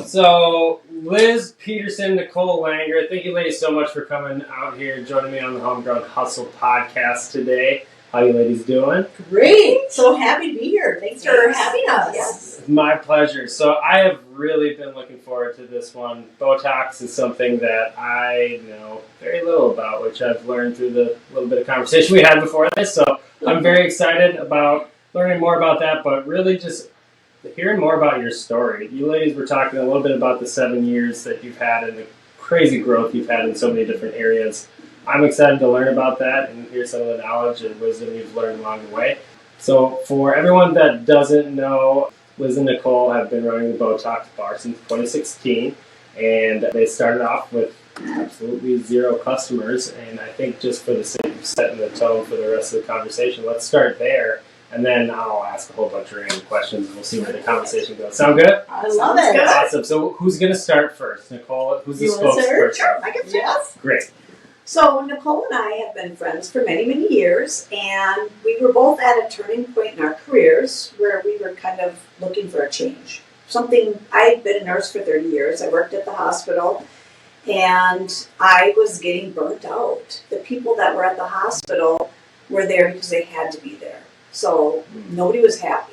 So, Liz, Peterson, Nicole, Langer, thank you ladies so much for coming out here, joining me on the Homegrown Hustle podcast today. How you ladies doing? Great. So happy to be here. Thanks for having us. Yes. My pleasure. So I have really been looking forward to this one. Botox is something that I know very little about, which I've learned through the little bit of conversation we had before this. So I'm very excited about learning more about that, but really just hearing more about your story. You ladies were talking a little bit about the 7 years that you've had and the crazy growth you've had in so many different areas. I'm excited to learn about that and hear some of the knowledge and wisdom you've learned along the way. So for everyone that doesn't know, Liz and Nicole have been running the Beautox Bar since 2016, and they started off with absolutely zero customers. And I think just for the sake of setting the tone for the rest of the conversation, let's start there. And then I'll ask a whole bunch of random questions and we'll see where the conversation goes. Sound good? I love it. Awesome. So who's going to start first? Nicole, who's the spokesperson? Sure, I can start. Great. So Nicole and I have been friends for many, many years, and we were both at a turning point in our careers where we were kind of looking for a change. I'd been a nurse for 30 years. I worked at the hospital, and I was getting burnt out. The people that were at the hospital were there because they had to be there. So nobody was happy.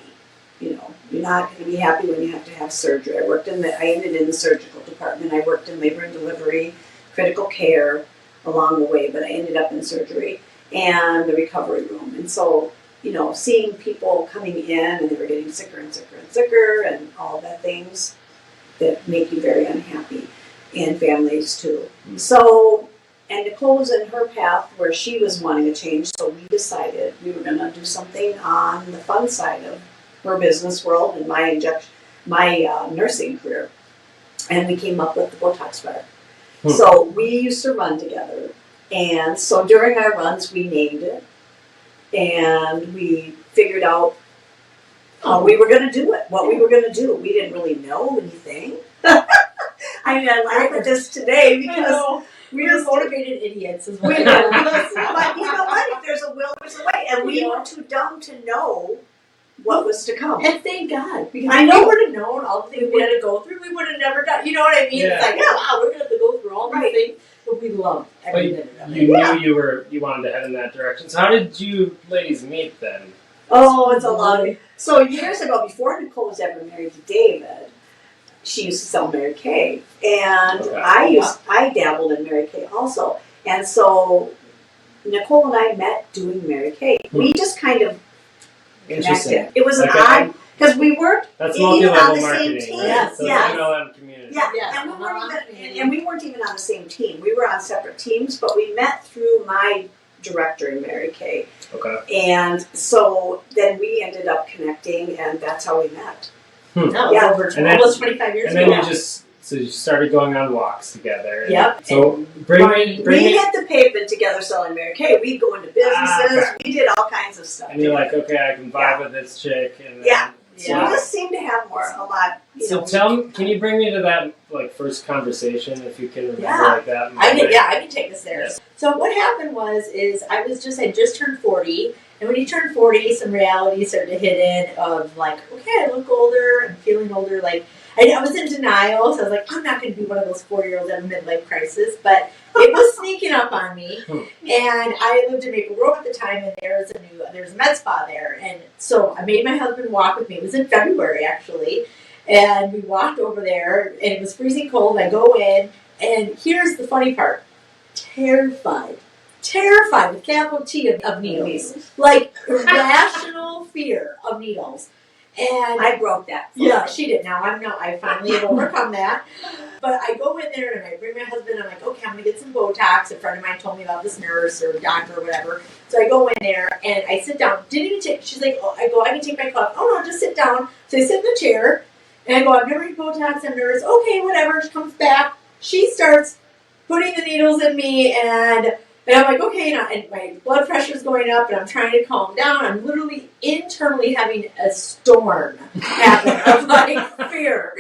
You know, you're not going to be happy when you have to have surgery. I ended in the surgical department. I worked in labor and delivery, critical care along the way, but I ended up in surgery and the recovery room. And so, you know, seeing people coming in and they were getting sicker and sicker and sicker and all of that things that make you very unhappy, and families too. So, and Nicole was in her path where she was wanting a change, so we decided we were going to do something on the fun side of her business world and my nursing career. And we came up with the Botox Bar. So we used to run together, and so during our runs we named it, and we figured out how we were going to do it, what we were going to do. We didn't really know anything. I mean, I laugh at this today because we were motivated idiots as well. But you know what? If there's a will, there's a way, and we were too dumb to know what was to come. And thank God, because I if know. we would have known all the things we had to go through, we would have never done. You know what I mean? Yeah. It's like, wow, we're going to have to go through all these things, but we love every minute of it. You knew you wanted to head in that direction. So how did you ladies meet then? Oh, it's a lot. So years ago, before Nicole was ever married to David, she used to sell Mary Kay, and I dabbled in Mary Kay also. And so Nicole and I met doing Mary Kay. We just kind of connected. It was an odd, because we weren't even on the same team. Right? So MLM community. And we weren't even on the same team. We were on separate teams, but we met through my director in Mary Kay. Okay. And so then we ended up connecting, and that's how we met. Over almost 25 years ago. And then you started going on walks together. Yep. So we hit the pavement together selling Mary Kay. We'd go into businesses. We did all kinds of stuff. And you're like, okay, I can vibe with this chick. And then, So we just seem to have a lot. Can you bring me to that first conversation if you can remember like that? I can take us there. Yeah. So what happened was I just turned 40, and when you turn 40, some reality started to hit in of like, okay, I look older, I'm feeling older, like. I was in denial, so I was like, I'm not going to be one of those 4-year-olds at a midlife crisis, but it was sneaking up on me. And I lived in Maple Grove at the time, and there's a med spa there. And so I made my husband walk with me. It was in February, actually. And we walked over there, and it was freezing cold. I go in, and here's the funny part. Terrified with capital T of needles. Like, irrational fear of needles. And I broke that. Yeah, she did. Now I finally have overcome that. But I go in there and I bring my husband. I'm like, okay, I'm gonna get some Botox. A friend of mine told me about this nurse or doctor or whatever. So I go in there and I sit down. She's like, I can take my cup. Oh no, just sit down. So I sit in the chair and I go, I've never had Botox. I'm nervous. Okay, whatever. She comes back. She starts putting the needles in me and I'm like, okay, and my blood pressure's going up, and I'm trying to calm down. I'm literally internally having a storm happen of like fear.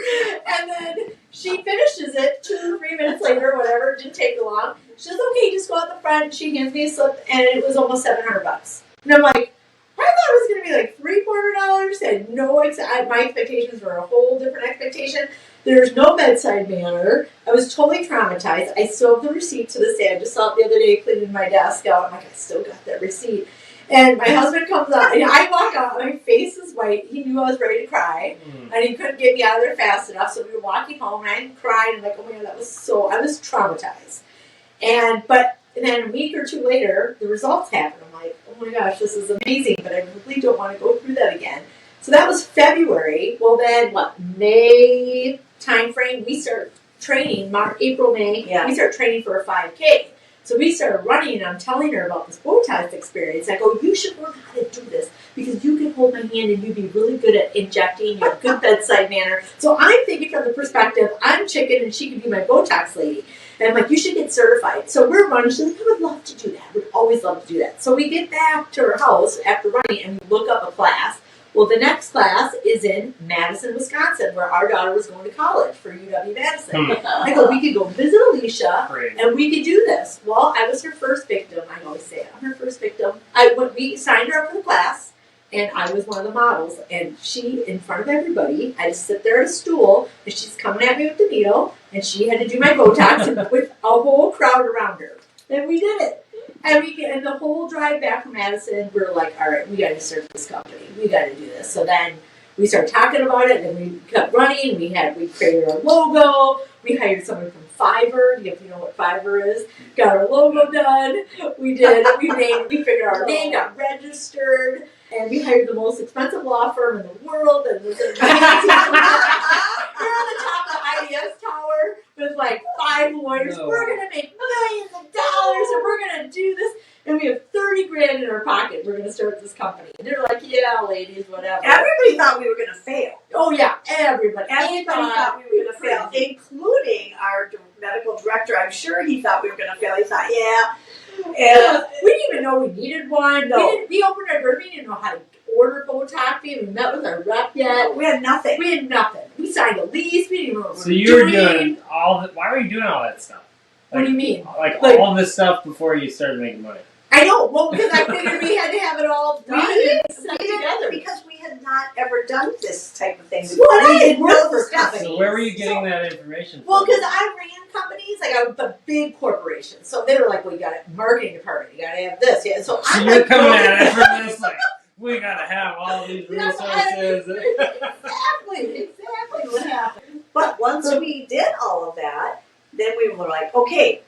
And then she finishes it 2 or 3 minutes later, whatever. It didn't take long. She says, okay, just go out the front. She hands me a slip, and it was almost $700. And I'm like, I it was going to be like $300. Had no my expectations were a whole different expectation. There's no bedside manner. I was totally traumatized. I still have the receipt to this day. I just saw it the other day cleaning my desk out. I'm like, I still got that receipt. And my husband comes up, and I walk out. My face is white. He knew I was ready to cry, and he couldn't get me out of there fast enough. So we were walking home, and I'm crying. I'm like, oh my God, I was traumatized. But then a week or two later, the results happened. I'm like, oh my gosh, this is amazing, but I really don't want to go through that again. So that was February. Well, then May time frame, we start training, April, May, we start training for a 5K. So we started running, and I'm telling her about this Botox experience. I go, you should learn how to do this because you can hold my hand and you'd be really good at injecting. You have good bedside manner. So I'm thinking from the perspective, I'm chicken and she could be my Botox lady. And I'm like, you should get certified. So we're running. She's like, I would love to do that. I would always love to do that. So we get back to her house after running and we look up a class. Well, the next class is in Madison, Wisconsin, where our daughter was going to college for UW-Madison. I go, we could go visit Alicia, and we could do this. Well, I was her first victim. I always say it. I'm her first victim. We signed her up for the class, and I was one of the models. And she, in front of everybody, I just sit there at a stool, and she's coming at me with the needle, and she had to do my Botox with a whole crowd around her. And we did it. And the whole drive back from Madison, we were like, all right, we got to start this company. We got to do this. So then we started talking about it, and we kept running. We created our logo. We hired someone from Fiverr, if you know what Fiverr is. Got our logo done. We figured out our name, got registered, and we hired the most expensive law firm in the world. And we're on the top of the IDS tower with like 5 lawyers. No. We're going to make millions of dollars, and we're going to do this. And we have $30,000 in our pocket. We're going to start this company. And they're like, yeah, ladies, whatever. Everybody thought we were going to fail. Oh, yeah, everybody. Everybody thought we were going to fail, including our medical director. I'm sure he thought we were going to fail. He thought, yeah. We didn't even know we needed one. No. We opened our door. We didn't know how to order Botox. We haven't met with our rep yet. We had nothing. We signed a lease. We didn't even know what we were doing. So you were doing why were you doing all that stuff? What do you mean? Like all this stuff before you started making money? I know. Well, because I figured we had to have it all done together. Because we had not ever done this type of thing before. Well, I didn't work for companies. So where were you getting that information from? Well, because I ran companies, like I was a big corporation. So they were like, well, you got a marketing department. You got to have this. Yeah. So you're coming at it from this, like, we got to have all these resources. Exactly what happened. But once we did all of that, then we were like, okay,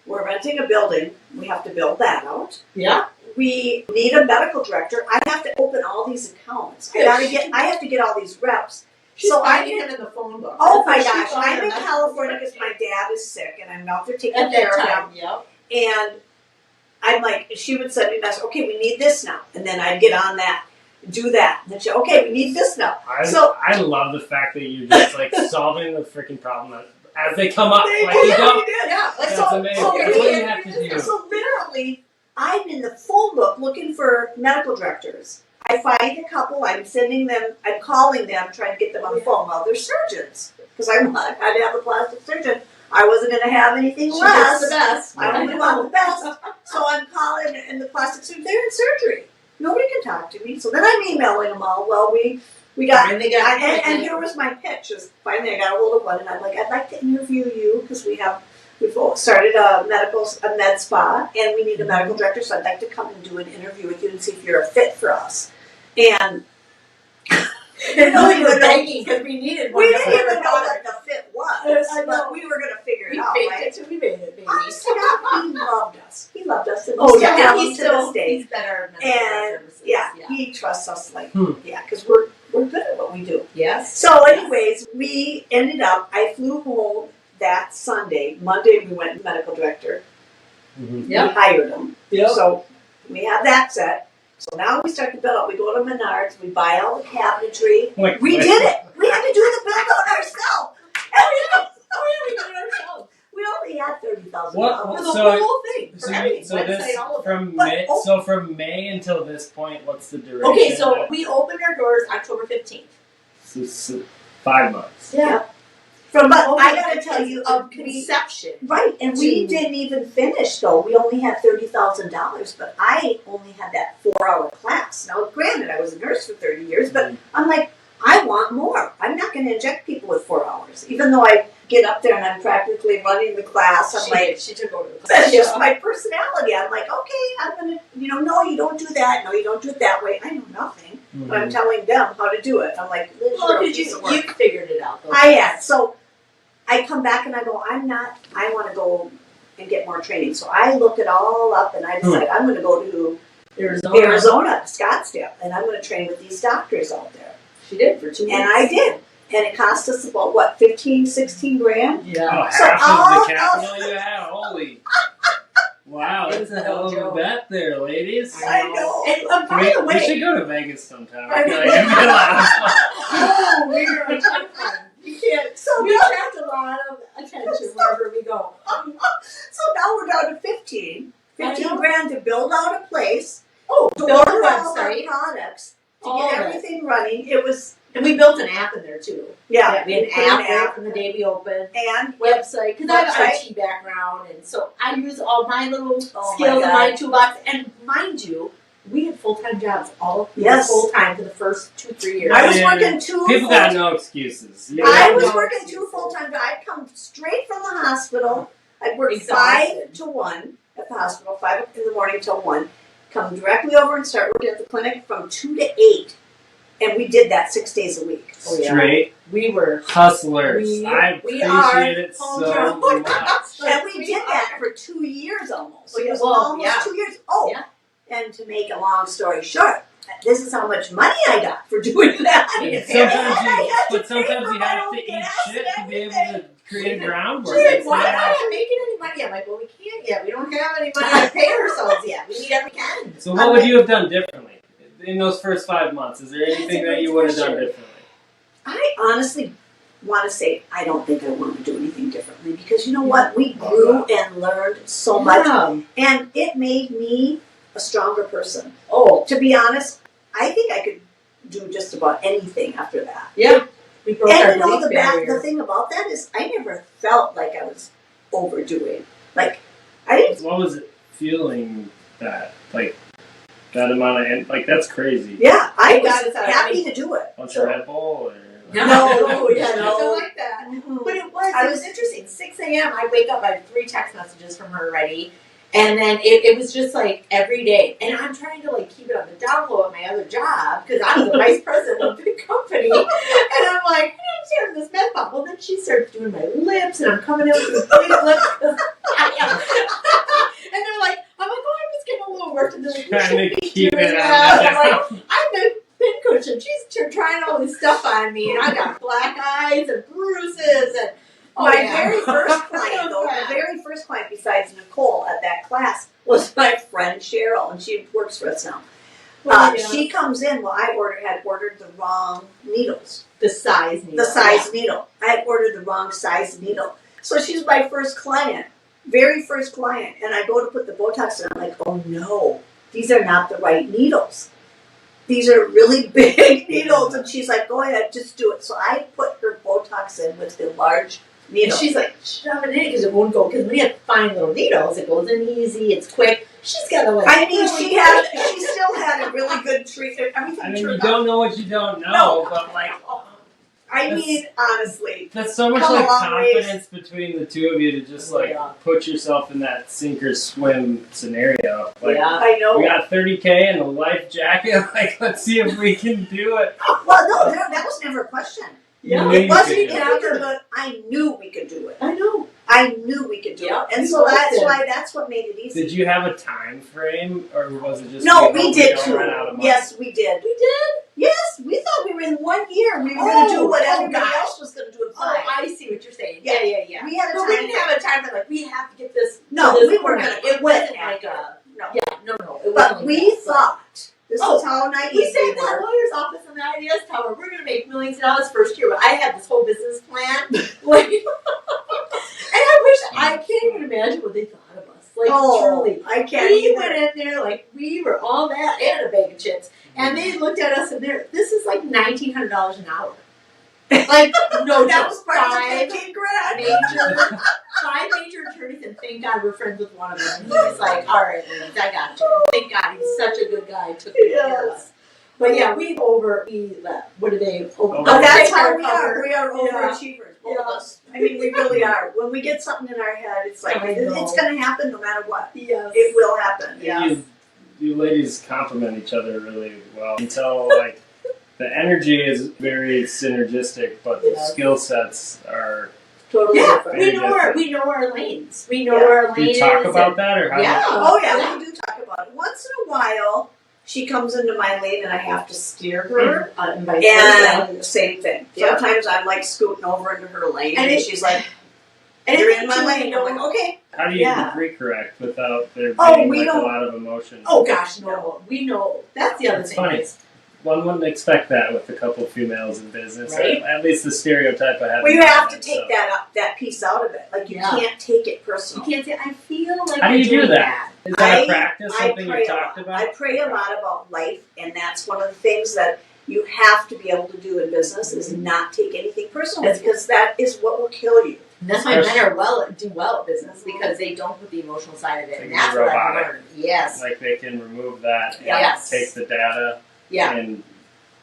we're renting a building. We have to build that out. Yeah. We need a medical director. I have to open all these accounts. I have to get all these reps. So I get him in the phone book. Oh my gosh. I'm in California because my dad is sick and I'm out there taking care of him. Yep. And I'm like, she would send me a message, okay, we need this now. And then I'd get on that, do that. And then she'd, okay, we need this now. I love the fact that you're just like solving the freaking problem as they come up. Yeah. That's amazing. That's what you have to do. So literally, I'm in the phone book looking for medical directors. I find a couple, I'm calling them, trying to get them on the phone. Well, they're surgeons. Because I had to have a plastic surgeon. I wasn't going to have anything less. The best. I only want the best. So I'm calling, and the plastic surgeon, they're in surgery. Nobody can talk to me. So then I'm emailing them all. Well, we got, and here was my pitch. Finally, I got a hold of one, and I'm like, I'd like to interview you because we've started a med spa, and we need a medical director. So I'd like to come and do an interview with you and see if you're a fit for us. And we were begging because we needed one. We didn't even know what the fit was, but we were going to figure it out. We made it, baby. Honestly, he loved us. He loved us. And he's better. And he trusts us because we're good at what we do. Yes. So anyways, we ended up, I flew home that Sunday. Monday we went to medical director. Mm-hmm. We hired him. Yep. So we have that set. So now we start to build up. We go to Menards. We buy all the cabinetry. We did it. We had to do the build out ourselves. We did it ourselves. We only had $30,000 for the whole thing. From May until this point, what's the duration? Okay, so we opened our doors October 15th. So 5 months. Yeah. From But I gotta tell you, of we- conception. Right, and we To- didn't even finish though. We only had $30,000, but I only had that 4-hour class. Now, granted, I was a nurse for 30 years, but I'm like, I want more. I'm not going to inject people with 4 hours, even though I get up there and I'm practically running the class. I'm like, she took over the class. that's just my personality. I'm like, okay, I'm gonna, no, you don't do that. No, you don't do it that way. I know nothing, but I'm telling them how to do it. I'm like, Liz, Well, you're a did piece you of work. figured it out though. I am. So I come back and I go, I want to go and get more training. So I look it all up and I decide I'm going to go to Arizona, Scottsdale, and I'm going to train with these doctors out there. She did for 2 weeks. And I did. And it cost us about, what, 15, 16 grand? Yeah. Oh, So half all of the capital you have? Holy. Wow, It's that's a no hell of a joke. bet there, ladies. I know. And by the We should way, go to Vegas sometime. I I feel like it'd be a lot of fun. oh, we're a ton of fun. You can't. So We now, attract a lot of attention wherever we go. so now we're down to 15. I 15 know. grand to build out a place, Oh, to build a order all our website. products, to All get of it. everything running. It was, And we built an app in there too. we We had put an app right from the day we opened. and Website, because I have an Website. IT background, and so I use all my little Oh skills in my my God. toolbox. And mind you, we had full-time jobs, all Yes. full-time for the first 2-3 years. I was Yeah. working two People got no excuses. You I know? was no working excuses. 2 full-time jobs. I'd come straight from the hospital. I'd work Exhausted. 5 to 1 at the hospital, 5 in the morning till 1. Come directly over and start working at the clinic from 2 to 8. And we did that 6 days a week. Oh, yeah. Straight We were. hustlers. We I are appreciate it so homegrown. much. And we did that for 2 years almost. Oh, yeah. It was Well, almost yeah. 2 years. Oh, Yeah. and to make a long story short, this is how much money I got for doing that. And Yeah. sometimes you have to eat shit to be able to create groundwork. She's like, It's why am I not- not making any money? I'm like, well, we can't yet. We don't have any money to pay ourselves yet. We need every can. So what would you have done differently in those first 5 months? Is there anything that you would have done differently? I honestly want to say I don't think I want to do anything differently because you know what? We grew and learned so much, Yeah. and it made me a stronger person. Oh, To be honest, I think I could do just about anything after that. yeah. We broke our And belief the barrier. thing about that is I never felt like I was overdoing. Like I didn't. What was it feeling that that amount of that's crazy? Yeah, I It got was us out of happy to do it. Bunch of Red Bull or No, yeah, no. nothing like that. But it was interesting. 6 a.m. I wake up, I have 3 text messages from her already. And then it was just like every day. And I'm trying to keep it on the down low at my other job because I was the vice president of a big company. And I'm like, I'm sharing this med pop. Well, then she starts doing my lips and I'm coming in with these big lips. 'Cause I am. And they're like, I'm like, oh, I'm just getting a little work to do. trying to keep doing it that. on I'm like, I'm the pin cushion. She's trying all this stuff on me, and I got black eyes and bruises and. My yeah. very first client, though, the very first client besides Nicole at that class was my friend Cheryl, and she works for us now. Well, yeah. She comes in. Well, I had ordered the wrong needles, The size needle. the size needle. I had ordered the wrong size needle. So she's my first client, very first client, and I go to put the Botox in. I'm like, oh no, these are not the right needles. These are really big needles, and she's like, go ahead, just do it. So I put her Botox in with the large needle. And she's like, shove it in because it won't go. Because we have fine little needles. It goes in easy. It's quick. She's got to I mean, she still had a really good treatment. Everything I mean, you turned don't out. know what you don't know, No. but I mean, honestly, that's so much Come a long confidence between the two of you to just Yeah. put yourself in that sink or swim scenario. Yeah. I know. We got 30K and a life jacket. Let's see if we can do it. Well, no, that was never a question. You knew It you wasn't could even do it. after, but I knew we could do it. I know. I knew we could do Yeah, it, and we so both that's did. why that's what made it easy. Did you have a time frame, or was it just No, hope we did don't too. run out of money? Yes, we did. We did? Yes, we thought we were in 1 year. We were going to do what everybody gosh. else was going to do in Oh, 5. I see what you're saying. Yeah. We had a But time. we didn't have a time for we have to get this. No, to this we weren't point. going to It wasn't after. like a. No. Yeah, no. It wasn't But like we that. thought this Oh, is how naive We sat in we that were. lawyer's office in the IDS tower. We're going to make millions of dollars first year. But I had this whole business plan. And I wish I can't even imagine what they thought of us. Truly. I can't We either. went in there we were all that and a bag of chips. And they looked at us and this is $1,900 an hour. Like, no That joke. was part of the Five 15 grand. major attorneys, and thank God we're friends with one of them. And he's like, all right, ladies, I got you. Thank God he's such a good guy. Took good care of us. But yeah, what do they? But that's how we recover. are. We are overachievers, both of us. I mean, we really are. When we get something in our head, it's like, it's going to happen no matter what. Yes. It will happen. Yes. You ladies complement each other really well until like the energy is very synergistic, but the skill sets are Totally different. Very We know our lanes. We know Yeah. where our Do lane you talk is. about that or how? Yeah. Oh, yeah, we do talk about it. Once in a while, she comes into my lane and I have to steer her. And vice versa. And same thing. Yeah. Sometimes I'm like scooting over into her lane And and she's like, and you're it's in my lane. I'm like, okay. How do you Yeah. pre-correct without there Oh, being we like a don't- lot of emotion? Oh gosh, no. We know that's the other It's thing. funny. is- One wouldn't expect that with a couple females in business. Right. At least the stereotype I have. Well, in you my have to head, take so. that piece out of it. Like, you Yeah. can't take it You personal. can't say I feel like How do you're you do doing that? Is that a I- practice? Something pray you a lot. talked about? I pray a lot about life, and that's one of the things that you have to be able to do in business is not take anything personal, because that is what will kill you. And that's why men do well at business because they don't put the emotional side of it. They And can that's be what I've robotic. learned. Yes. Like they can remove that and Yes. take the data Yeah. and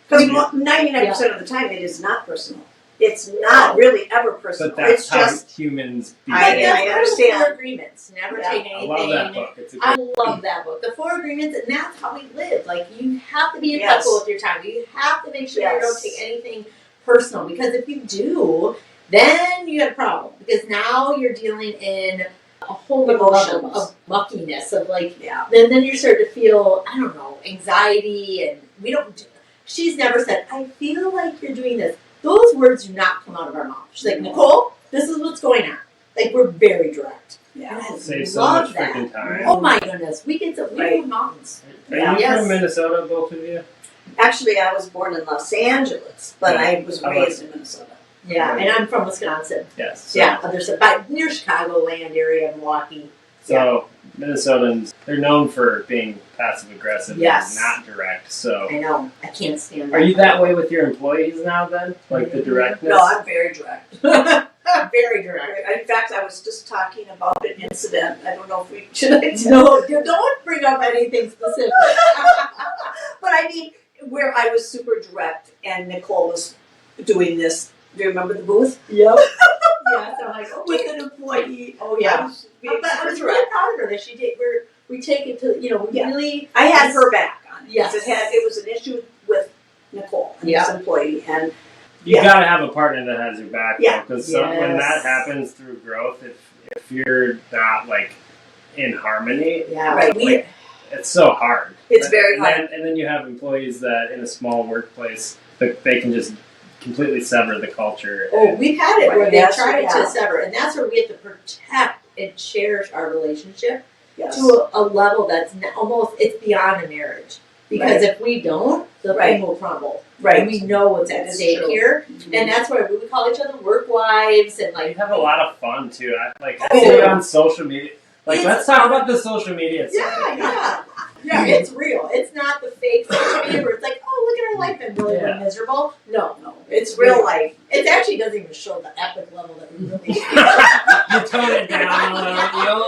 Because 99% of the time, it is not personal. It's not really ever personal. but that's It's how just, humans I behave. understand. Four agreements. Never Yeah. take I anything. love that book. It's a I good love that book. The Four Agreements, and that's how we live. Like, you have to be Yes. impeccable with your time. You have to make sure you Yes. don't take anything personal. Because if you do, then you have a problem. Because now you're dealing in a whole other level Emotions. of muckiness. Of like, yeah. then you start to feel, I don't know, anxiety. And we don't do, she's never said, I feel like you're doing this. Those words do not come out of our mouth. She's like, Nicole, this is what's going on. Like, we're very direct. Yeah. And I Save so love much that. freaking time. Oh my goodness, we get to Right. move mountains. Are Yeah. you Yes. from Minnesota, both of you? Actually, I was born in Los Angeles, but I was How raised in Minnesota. Yeah, and I'm from Wisconsin. Yes. So, Yeah, other side, but near Chicagoland area, Milwaukee. So Minnesotans, they're known for being passive aggressive Yes. and not direct. So I know. I can't stand that. are you that way with your employees now then? Like the directness? No, I'm very direct. very direct? In fact, I was just talking about an incident. I don't know if we should. No, don't bring up anything specific. But I mean, where I was super direct and Nicole was doing this. Do you remember the booth? Yep. Yes, I'm like, With okay. an employee. Oh yeah. I was being But I super was direct. really proud of her that she did. We take it to, we Yeah. really. I had her back on it. Yes. It was an issue with Nicole, and Yeah. this employee, and You Yeah. gotta have a partner that has your back. Yeah. Because when that Yes. happens through growth, if you're not like in harmony, Yeah. Right. like, it's so hard. It's very and hard. and then you have employees that in a small workplace that they can just completely sever the culture. Oh, we've had it where Right, they yes, tried we to have. sever, and that's where we have to protect and cherish our relationship yes. to a level that's almost it's beyond a marriage. Because if we don't, the Right. thing will crumble. Right. And we know what's at That's stake true. here, Mhm. and that's why we call each other work wives and Like, like you have a lot of fun too. I Oh. see it on social media. Like, It's let's talk about the social media side. Yeah, it's real. It's not the fake social media where it's like, oh, look at our life and really Yeah. we're miserable. No, No, it's real life. it actually doesn't even show the epic level that we really. You tone it down a little.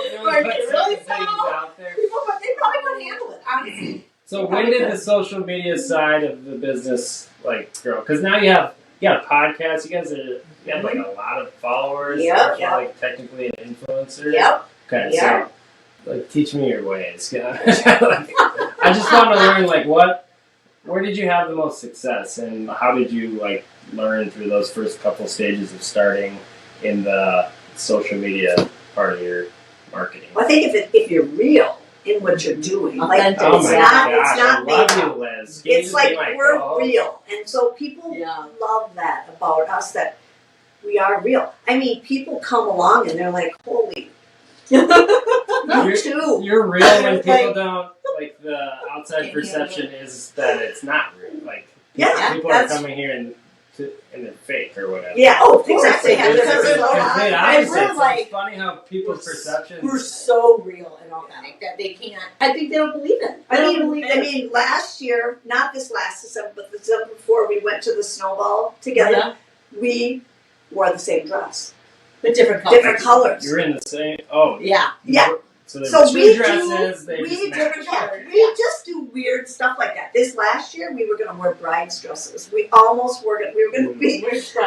You don't Right, put really certain things small. out there. People, but they probably couldn't handle it, honestly. So when did the social media side of the business like grow? Because now you have podcasts. You have like a lot of followers. Yep, You're yep. like technically an influencer. Yep. Okay, Yeah. so like teach me your ways. I just want to learn like where did you have the most success and how did you like learn through those first couple stages of starting in the social media part of your marketing? I think if you're real in what you're doing, like Authentic. Oh it's my not gosh, it's not I made love up. you, Liz. Can you It's just like be we're co-host? real, and so people Yeah. love that about us, that we are real. I mean, people come along and they're like, "Holy, you too." You're real when Like- people don't like the outside Can you perception is that it's not real. Like Yeah, people are that's coming here and they're fake or whatever. yeah. Oh, of course. exactly. They have It's to the have their complete own- opposite. and we're So like- it's funny how people's perceptions. We're so real and authentic that they can't. I think they don't believe it. They don't believe it. I mean, last year, not this last December, but the December before, we went to the snowball together. Yeah. we wore the same dress. With different colors. Different colors. You're in the same. Colors. With different colors. Different colors. You're in the same. Oh. Yeah. Yeah. So there's So two we dresses. do, They we just do, match. colors. we just do weird stuff like that. This last year, we were going to wear brides' dresses. We almost were going. We were going to be.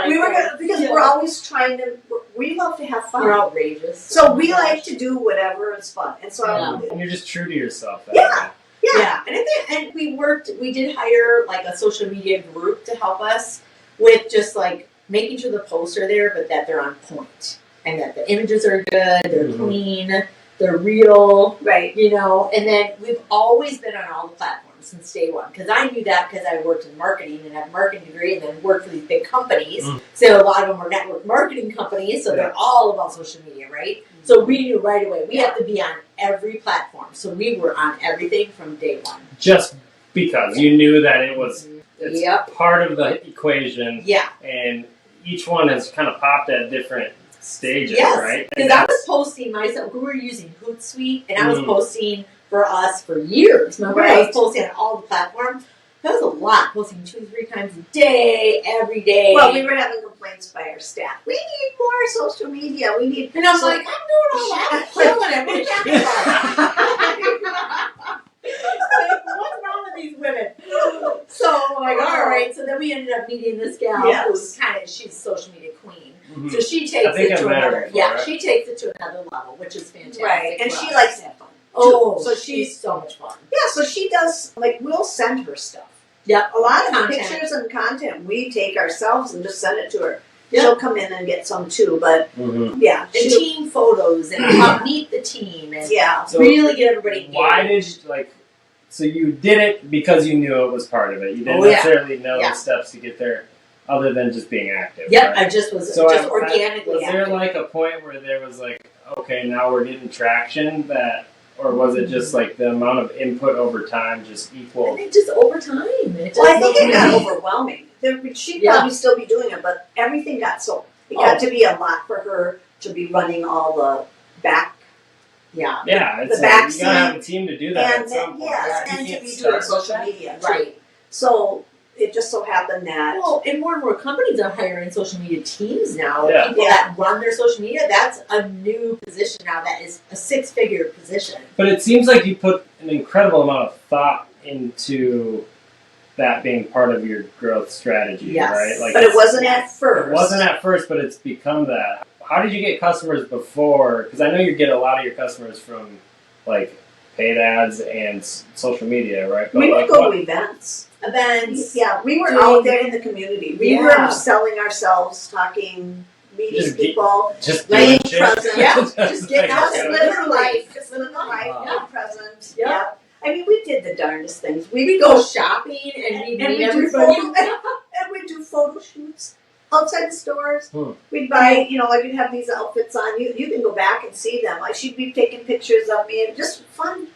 We were going to because we're always trying to. We love to have fun. We're outrageous. So we like to do whatever is fun, and so And you're just true to yourself. That Yeah. way. Yeah, and we did hire like a social media group to help us with just like making sure the posts are there, but that they're on point and that the images are good, they're clean, they're real, right. you know. And then we've always been on all the platforms since day one because I knew that because I worked in marketing and have a marketing degree and then worked for these big companies. So a lot of them are network marketing companies, so they're all about social media, right? So we knew right away we have to be on every platform. So we were on everything from day one. Just because you knew that it's Yep. part of the equation, Yeah. and each one has kind of popped at different stages, Yes, right? because I was posting myself. We were using Hootsuite, and I was posting for us for years. Remember, I was posting on all the platforms. That was a lot, posting 2-3 times a day, every day. Well, we were having complaints by our staff. We need more social media. We need. And I'm like, I'm doing all that. I'm killing it. What are you talking about? Like, what's wrong with these women? So I'm like, all right. So then we ended up meeting this gal who's she's a social media queen. So she takes it to another. She takes it to another level, which is fantastic. Right, and she likes to have fun. Oh, so she's so much fun. Yeah, so she does, like, we'll send her stuff. Yep. A lot of Content. pictures and content we take ourselves and just send it to her. Yep. She'll come in and get some too, but yeah. And team photos and help meet the team and So really get everybody engaged. Why did you, so you did it because you knew it was part of it. You didn't necessarily know the steps to get there other than just being active. Yep, right? I just was organically Was there active. like a point where there was like, okay, now we're getting traction or was it just like the amount of input over time just I equal? think just over time. Well, I think it got overwhelming. She'd probably still be doing it, but everything got it got to be a lot for her to be running all the back. Yeah, the it's back you gotta have a team to do that and at some point. and You to can't be start doing social with that. media. Right. So it just so happened that and more companies are hiring social media teams now. Yeah. People that run their social media, that's a new position now. That is a 6-figure position. But it seems like you put an incredible amount of thought into that being part of your growth strategy, right? Like, but it wasn't at first. It wasn't at first, but it's become that. How did you get customers before? Because I know you get a lot of your customers from like paid ads and social media, right? But We would like, go to events. Yeah, we were out there in the community. We were selling ourselves, talking, meeting people, just laying doing shit. presents. Just getting out, Just living life. Just living the life, being present. Yeah. I mean, we did the darndest things. We'd go shopping and we'd meet everybody. And we'd do photo shoots outside the stores. We'd buy, like we'd have these outfits on. You can go back and see them. Like she'd be taking pictures of me and just fun.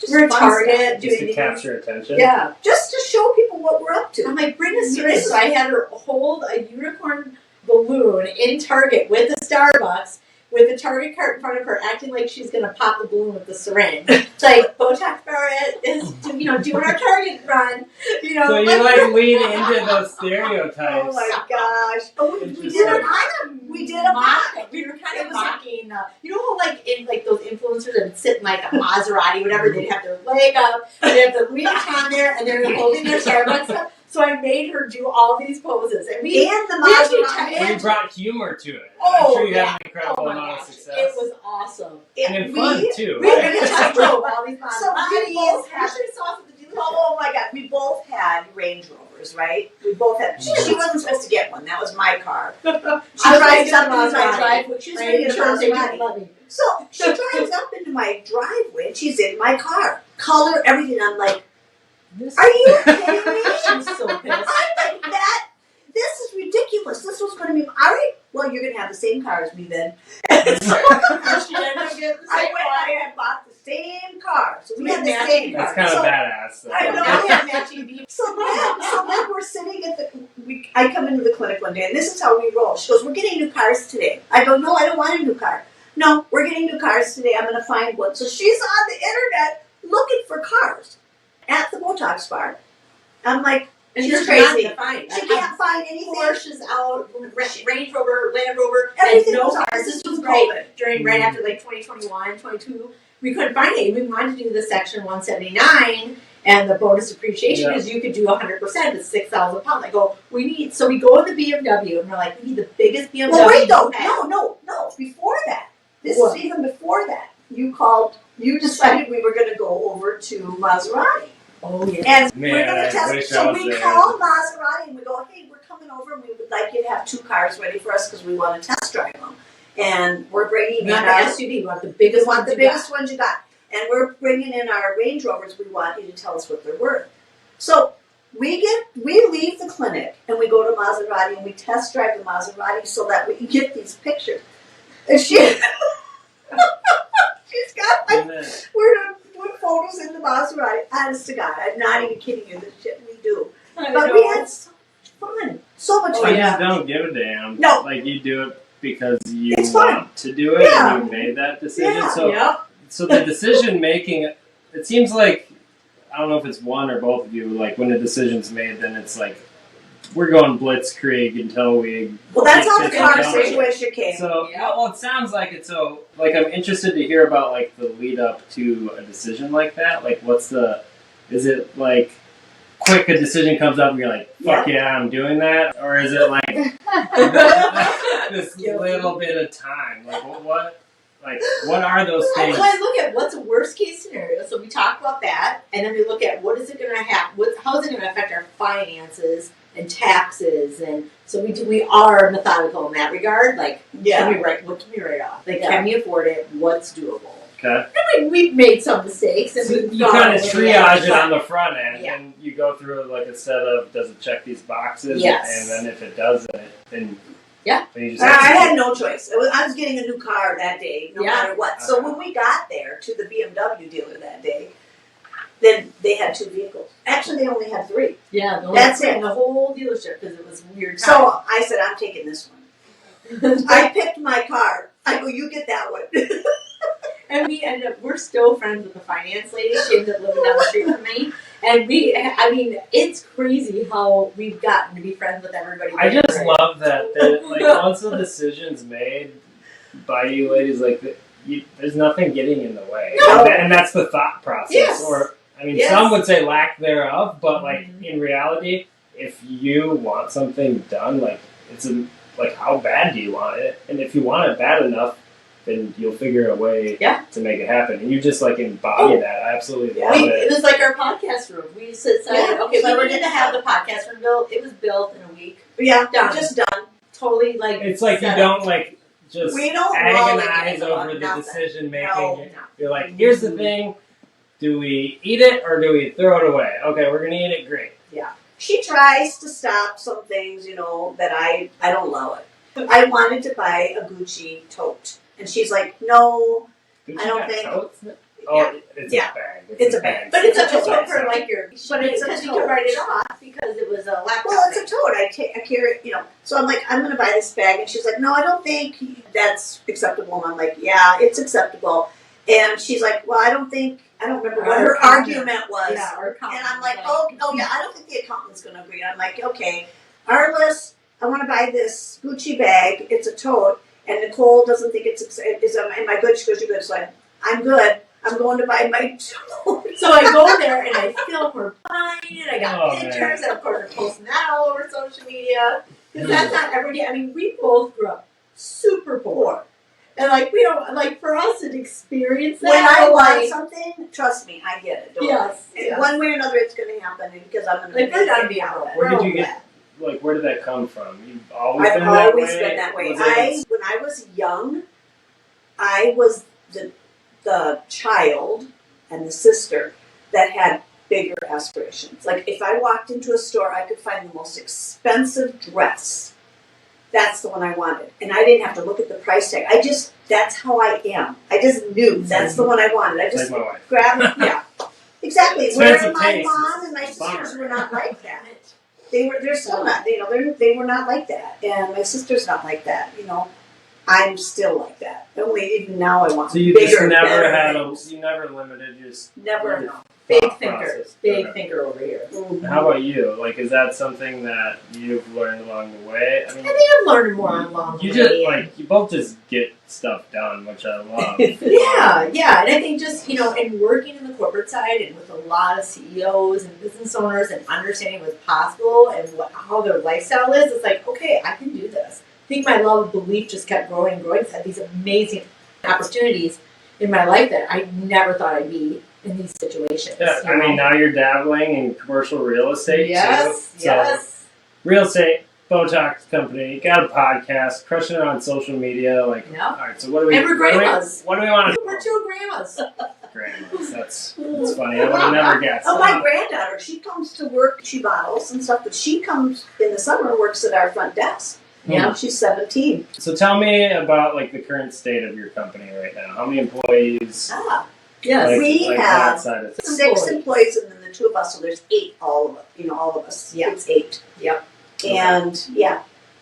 We're fun Target stuff. Just to doing capture attention. Yeah, just to show people what we're up to. I'm like, bring a syringe. So I had her hold a unicorn balloon in Target with a Starbucks with a Target cart in front of her, acting like she's going to pop the balloon with the syringe. It's like, Botox Bar is, doing our Target run. So you lean into those stereotypes. Oh my gosh! Oh, we did a mock. We were kind of mocking. You know how in those influencers that would sit in like a Maserati, whatever, they'd have their leg up, they'd have the leash on there, and they're holding their Starbucks up. So I made her do all these poses, and we brought humor to it. Oh, I'm sure you had an incredible amount of success. It was awesome. And fun too. We just drove all these So we both had. saw the dealership. Oh my God! We both had Range Rovers, right? We both had. She wasn't supposed to get one. That was my car. She drives up into my driveway. She's bringing a Maserati. So she drives up into my driveway. And she's in my car. Color, everything. I'm like, are you kidding me? She's so pissed. I'm like, this is ridiculous. This was going to be, all right, well, you're going to have the same car as me then. She ended up getting the same car. I had bought the same car. So we had the matching same That's car. kind of badass. Though. I know. We had matching beats. So then we're sitting at I come into the clinic one day, and this is how we roll. She goes, we're getting new cars today. I go, no, I don't want a new car. No, we're getting new cars today. I'm going to find one. So she's on the internet looking for cars at the Botox Bar. I'm like, And She's she's crazy. crazy. Find. She can't find anything. Porsches out, Range Rover, Land Rover, Everything and no was cars. this This was was great COVID. during right after like 2021, 22. We couldn't find it. We wanted to do the section 179 and the bonus depreciation because you could do 100%. It's 6,000 pounds. I go, so we go in the BMW and we're like, we need the biggest BMW. Well, wait though. you have. No. Before that, this What? is even before that. You decided we were going to go over to Maserati. Oh yeah. And Man, we're going I to test. wish I So was we there. call Maserati and we go, hey, we're coming over and we would like you to have 2 cars ready for us because we want to test drive them. And we're bringing in Not our the SUV. We want the biggest we want ones the you got. biggest ones you got. And we're bringing in our Range Rovers. We want you to tell us what they're worth. So we leave the clinic and we go to Maserati and we test drive the Maserati so that we can get these pictures. And she's got we're gonna put photos in the Maserati. Honest to God, I'm not even kidding you. The shit we do, but we had so much fun. So much So fun. you just don't give a damn. No. Like you do it because you It's fun. want to do it Yeah. and you made that decision. Yeah. So the decision making, it seems like, I don't know if it's one or both of you, like when a decision's made, then it's like, we're going blitzkrieg until we. Well, that's how the get car this done. situation came. So, well, it sounds like it. So, like, I'm interested to hear about like the lead up to a decision like that. Like, is it like quick a decision comes up and you're like, fuck yeah, I'm doing that, or is it like this little bit of time? Like, what are those things? Well, I look at what's a worst case scenario. So we talk about that, and then we look at what is it going to happen. How is it going to affect our finances and taxes? And so we are methodical in that regard. Like, what can we write off? Like, can we afford it? What's doable? Okay. And we've made some mistakes, and So we've you kind of triage it on the the front end, and you go through like a set of does it check these boxes? Yes. And then if it doesn't, then you just I had no choice. I was getting a new car that day, no matter what. So when we got there to the BMW dealer that day, then they had 2 vehicles. Actually, they only had 3. Yeah, That's it. The whole dealership because it was weird. So I said, I'm taking this one. I picked my car. I go, you get that one. And we ended up, we're still friends with the finance lady. She ended up living down the street from me. And it's crazy how we've gotten to be friends with everybody. I just love that like once the decision's made by you ladies, like there's nothing getting in the way. No. And that's the thought process. Yes. Or Yes. some would say lack thereof, but like in reality, if you want something done, like like how bad do you want it? And if you want it bad enough, then you'll figure a way to make it happen. And you just like embody that. I absolutely love it. It was like our podcast room. We decided, okay, so we were going to have the podcast room built. It was built in a week. Yeah, Done. just done. Totally like. It's like you set don't up. like just We don't agonize roll over the nothing. decision making. No. You're like, here's the thing. Do we eat it or do we throw it away? Okay, we're going to eat it. Great. She tries to stop some things, that I don't allow it. I wanted to buy a Gucci tote. And she's like, no. Gucci I don't got think- totes? Oh, it's a bag. It's a bag. But it's a It's a tote tote. for like your. But it's because you can write it off because it was a laptop. Well, it's a tote. I carry it, So I'm like, I'm going to buy this bag. And she's like, no, I don't think that's acceptable. And I'm like, yeah, it's acceptable. And she's like, well, I don't remember what her argument was. Yeah, our accountant. And I'm like, oh yeah, I don't think the accountant's going to agree. I'm like, okay, Arliss, I want to buy this Gucci bag. It's a tote. And Nicole doesn't think am I good? She goes, you're good. So I'm good. I'm going to buy my tote. So I go there and I feel like we're buying it. I got Oh, pictures, and of course we're posting that all over social media. Because that's not every day. I mean, we both grew up super poor. And like, we don't, like, for us to experience that. When I want like, something, trust me, I get it. Don't Yes, worry. yes. One way or another, it's going to happen because I'm going to Like, we're not being happen. Where did you get, like, where did that come from? You've always I've been that way? always been that way. Was it- When I was young, I was the child and the sister that had bigger aspirations. Like if I walked into a store, I could find the most expensive dress. That's the one I wanted. And I didn't have to look at the price tag. That's how I am. I just knew that's the one I wanted. I just like my wife. grabbed it. Yeah. Exactly. Expensive Where my taste. mom and my sisters Bummer. were not like that. They're still not, they were not like that. And my sister's not like that, I'm still like that. Only even now I want So you bigger, just never better had things. you never limited, you just Never, no. Big thought thinker. process. Big Okay. thinker over here. How about you? Like, is that something that you've learned along the way? I mean, I think I've learned more along the you way. just like you both just get stuff done, which I love. Yeah, and I think just, in working in the corporate side and with a lot of CEOs and business owners and understanding what's possible and how their lifestyle is, it's like, okay, I can do this. I think my love of belief just kept growing and growing. I had these amazing opportunities in my life that I never thought I'd be in these situations. Yeah, I mean, now you're dabbling in commercial real estate yes, too. So, real estate, Botox company, you got a podcast, crushing it on social media. Like, Yeah. all right, so what do we? And we're grandmas. What do we want to? We're two grandmas. Grandmas. That's funny. I would have never guessed. Oh, my granddaughter, she comes to work, she bottles and stuff, but she comes in the summer and works at our front desk. Yeah. She's 17. So tell me about like the current state of your company right now. How many employees? Yes. Like, We like have that side of things. 6 employees and then the two of us, so there's 8 all of us. Yeah. It's 8. Yep. And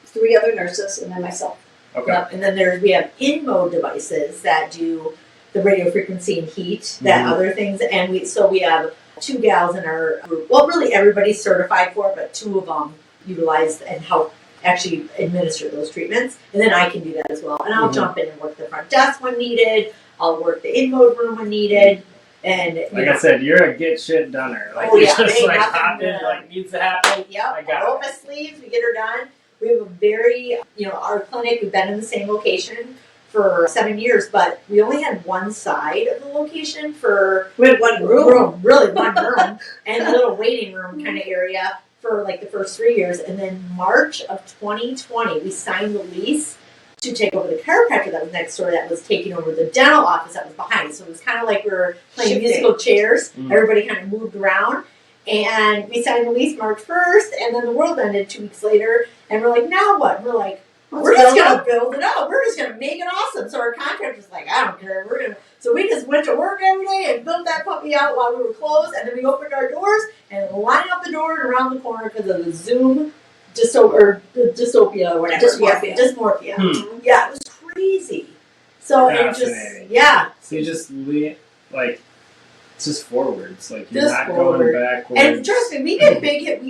3 other nurses and then myself. Okay. Yep. And then we have in-mode devices that do the radio frequency and heat, that other things. And we have 2 gals in our group. Well, really everybody's certified for it, but 2 of them utilize and help actually administer those treatments. And then I can do that as well. And I'll jump in and work the front desk when needed. I'll work the in-mode room when needed. And Like I said, you're a get shit doner. Like Oh, you yeah. just Ain't like nothing hop in, to- like needs to happen. Yep, I got roll it. up my sleeves, we get her done. We have a very, our clinic, we've been in the same location for 7 years, but we only had one side of the location for We had one room. really one room, and a little waiting room kind of area for like the first 3 years. And then March of 2020, we signed the lease to take over the chiropractor that was next door that was taking over the dental office that was behind. So it was kind of like we were playing Shifting. musical chairs. Mm. Everybody kind of moved around. And we signed the lease March 1st, and then the world ended 2 weeks later. And we're like, now what? We're like, we're just going to build it up. We're just going to make it awesome. So our contractor's like, I don't care. So we just went to work every day and built that puppy out while we were closed. And then we opened our doors and lined up the door and around the corner because of the Zoom dystopia or whatever. Dysmorphia. Yeah, it was crazy. So it just, Fascinating. So you just like, it's just forwards. Like you're Just not forward. going backwards. And trust me, we get hit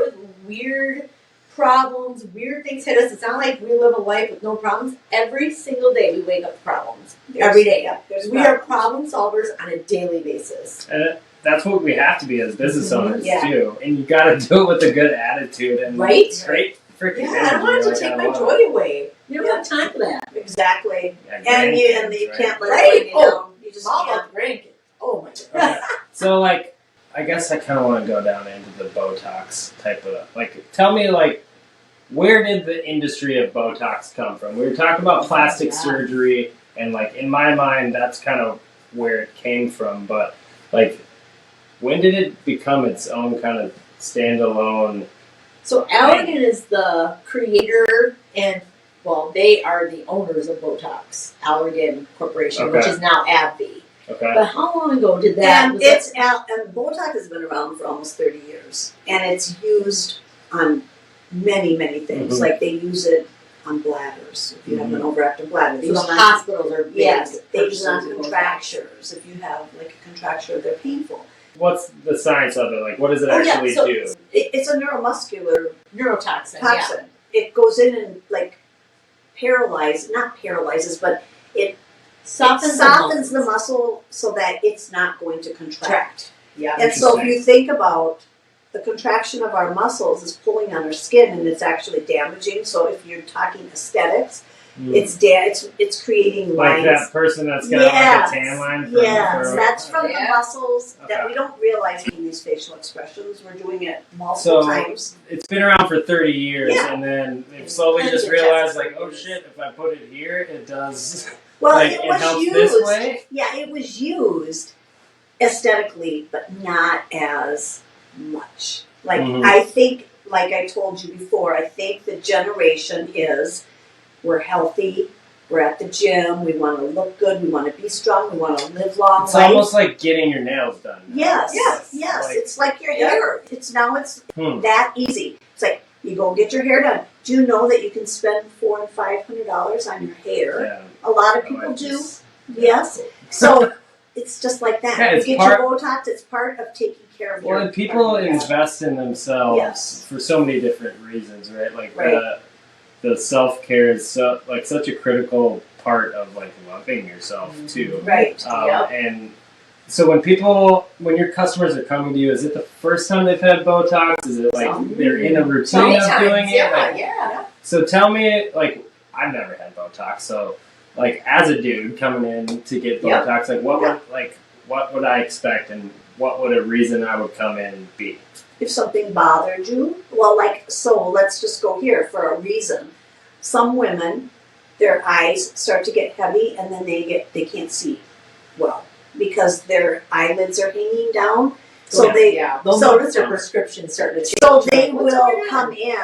with weird problems, weird things hit us. It's not like we live a life with no problems. Every single day we wake up with problems. Every day. Yeah, We are problem solvers on a daily basis. And that's what we have to be as business owners Yeah. too. And you got to do it with a good attitude and Right? great freaking Yeah, I don't want it energy. to take I my love joy it. away. You don't have time for that. Exactly. Yeah, And you grandkids, can't let Right? it bring you down. You just Mom can't. left grandkids. Oh my god. Okay. So like, I guess I kind of want to go down into the Botox type of like. Tell me like, where did the industry of Botox come from? We were talking about plastic surgery, and like in my mind, that's kind of where it came from. But like, when did it become its own kind of standalone? So Allergan is the creator and, well, they are the owners of Botox, Allergan Corporation, which Okay. is now AbbVie. Okay. But how long ago did that? And and Botox has been around for almost 30 years, and it's used on many, many things. Mhm. Like they use it on bladders. If you have an overactive bladder, they So use the it on, hospitals are big. yes, they use it on purchasers of Botox. contractures. If you have like a contracture, they're painful. What's the science of it? Like, what does it actually so do? it's a neuromuscular Neurotoxin. toxin. It goes in and like not paralyzes, but it softens the muscle so that it's not going to contract. Yeah. And so if you think about the contraction of our muscles is pulling on our skin and it's actually damaging. So if you're talking aesthetics, it's creating like lines. that person that's got like a tan line. From Yes, that's from Yeah. the muscles that Okay. we don't realize in these facial expressions. We're doing it multiple times. It's been around for 30 years, Yeah. and then they've slowly Tons just of realized, tests. like, oh shit, if I put it here, it does. Well, like, it it was helps used. this way? Yeah, it was used aesthetically, but not as much. Like Mhm. I think, like I told you before, I think the generation is we're healthy, we're at the gym, we want to look good, we want to be strong, we want to live long It's life. almost like getting your nails done. Yes, Yes. yes. Like- It's like your Yeah. hair. It's Hmm. that easy. It's like you go get your hair done. Do you know that you can spend $400 and $500 on your hair? Yeah. A lot of Oh, people I do. just- Yes. So it's just like that. Yeah, you it's get part- your Botox, it's part of taking care of your. Well, and people invest in themselves Yes. for so many different reasons, right? Like Right. the self care is such a critical part of like loving yourself too. Right. And so when your customers are coming to you, is it the first time they've had Botox? Is it like they're in a routine of doing it? Yeah, Like, yeah. so tell me, like, I've never had Botox, so like as a dude coming in to get Botox, like what would I expect, and what would a reason I would come in be? If something bothered you, well, like, so let's just go here for a reason. Some women, their eyes start to get heavy, and then they can't see well because their eyelids are hanging down. So they'll notice their prescription starting to change. So they What's will going on? come in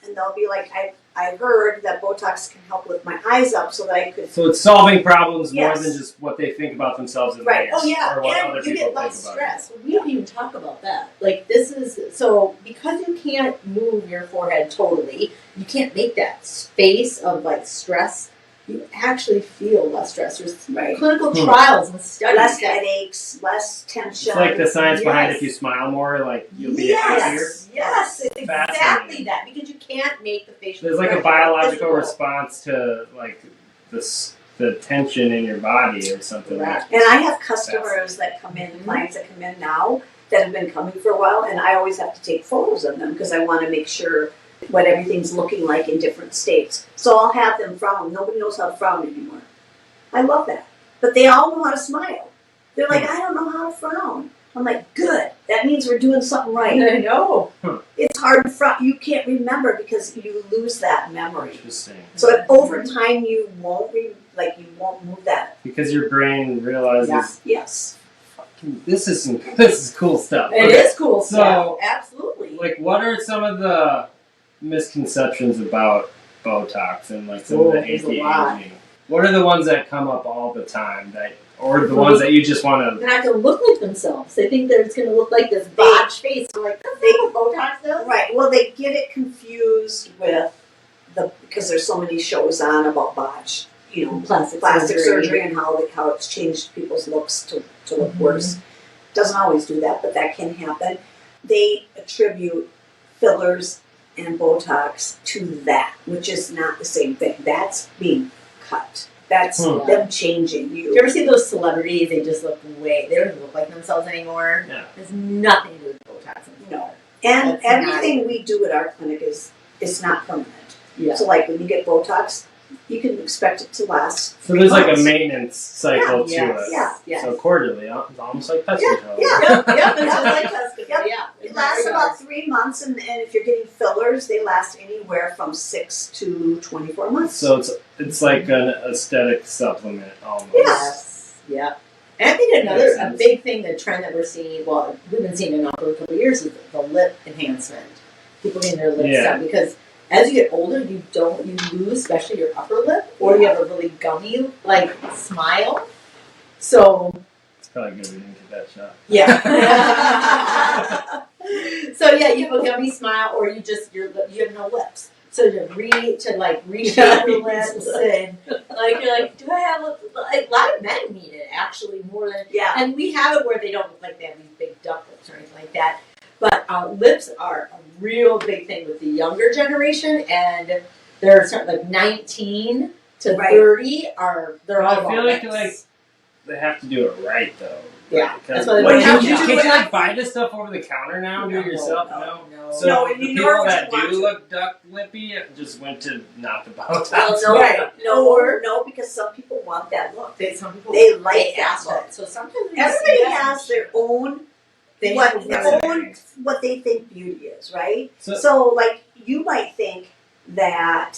and they'll be like, I heard that Botox can help with my eyes up so that I could. So it's solving problems more Yes. than just what they think about themselves in Right. theirs, Oh yeah, or what and other you people get less think about it. stress. We don't even talk about that. Like this is so because you can't move your forehead totally, you can't make that space of like stress. You actually feel less stress. There's Right. clinical trials and studies Less that headaches, less tension. It's like the science behind Yes. if you smile more, like you'll be happier. Yes, it's exactly Fascinating. that because you can't make the facial. There's like a expression biological visible. response to like the tension in your body or something. Correct. And I have customers that come in, clients that come in now that have been coming for a while, and I always have to take photos of them because I want to make sure what everything's looking like in different states. So I'll have them frown. Nobody knows how to frown anymore. I love that. But they all know how to smile. They're like, I don't know how to frown. I'm like, good. That means we're doing something right. I know. It's hard to frown. You can't remember because you lose that memory. Interesting. So if over time you won't you won't move that. Because your brain realizes Yes. this is cool stuff. It Okay. is cool. So, stuff. Absolutely. Like, what are some of the misconceptions about Botox and like some of the there's a lot. anti-aging? What are the ones that come up all the time or the ones that you just want to? They're not going to look like themselves. They think that it's going to look like this botched face. They're like, that's not what Botox does. Right. Well, they get it confused with because there's so many shows on about botch, plastic surgery and how it's changed people's looks to look worse. Doesn't always do that, but that can happen. They attribute fillers and Botox to that, which is not the same thing. That's being cut. That's them changing you. You ever see those celebrities? They just look they don't even look like themselves anymore. Yeah. There's nothing to do with Botox. No. And That's everything we do at our clinic is not permanent. Yeah. So like when you get Botox, you can expect it to last. So there's like a months. maintenance cycle to Yes. it. Yeah. Yes. So quarterly, it's almost like pest control. Yeah. Yep. It's just like testing. Yep. Yeah. It lasts about 3 months, and if you're getting fillers, they last anywhere from 6 to 24 months. So it's like an aesthetic supplement almost. Yes. Yeah. And I think Makes a sense. big thing, the trend that we're seeing, well, we've been seeing it now for a couple of years, is the lip enhancement. People getting their lips done because as you get older, you lose, especially your upper lip, or you have a really gummy smile. So It's probably good we didn't get that shot. yeah. So yeah, you have a gummy smile, or you have no lips. So to reshape your lips and you're like, do I have a lot of men need it actually more than and we have it where they don't look like they have these big duck lips or anything like that. But lips are a real big thing with the younger generation, and they're starting 19 to 30 they're all I feel like lips. they have to do it right though. Yeah, Because that's why they can't do you buy this stuff over the counter now and do it yourself? No. So No, the and you people normally that want do to. look duck lippy just went to not the Botox. Well, No, because some people want that look. Some people They like that ask look. it. So sometimes Everybody has their own Fascinating. what they think beauty is, right? So- So like you might think that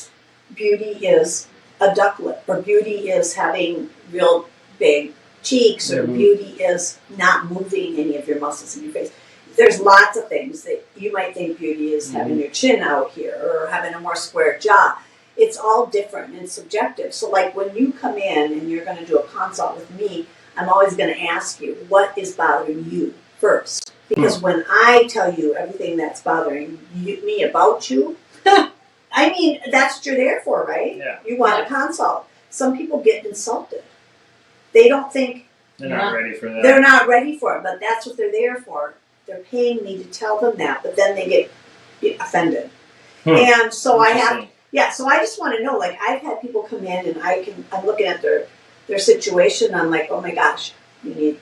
beauty is a duck lip, or beauty is having real big cheeks, or beauty is not moving any of your muscles in your face. There's lots of things that you might think beauty is having your chin out here or having a more square jaw. It's all different and subjective. So like when you come in and you're going to do a consult with me, I'm always going to ask you, what is bothering you first? Because when I tell you everything that's bothering me about you, I mean, that's what you're there for, right? Yeah. You want a consult. Some people get insulted. They don't think They're not ready for that. They're not ready for it, but that's what they're there for. They're paying me to tell them that, but then they get offended. And so I have, so I just want to know, like, I've had people come in and I'm looking at their situation. I'm like, oh my gosh, you need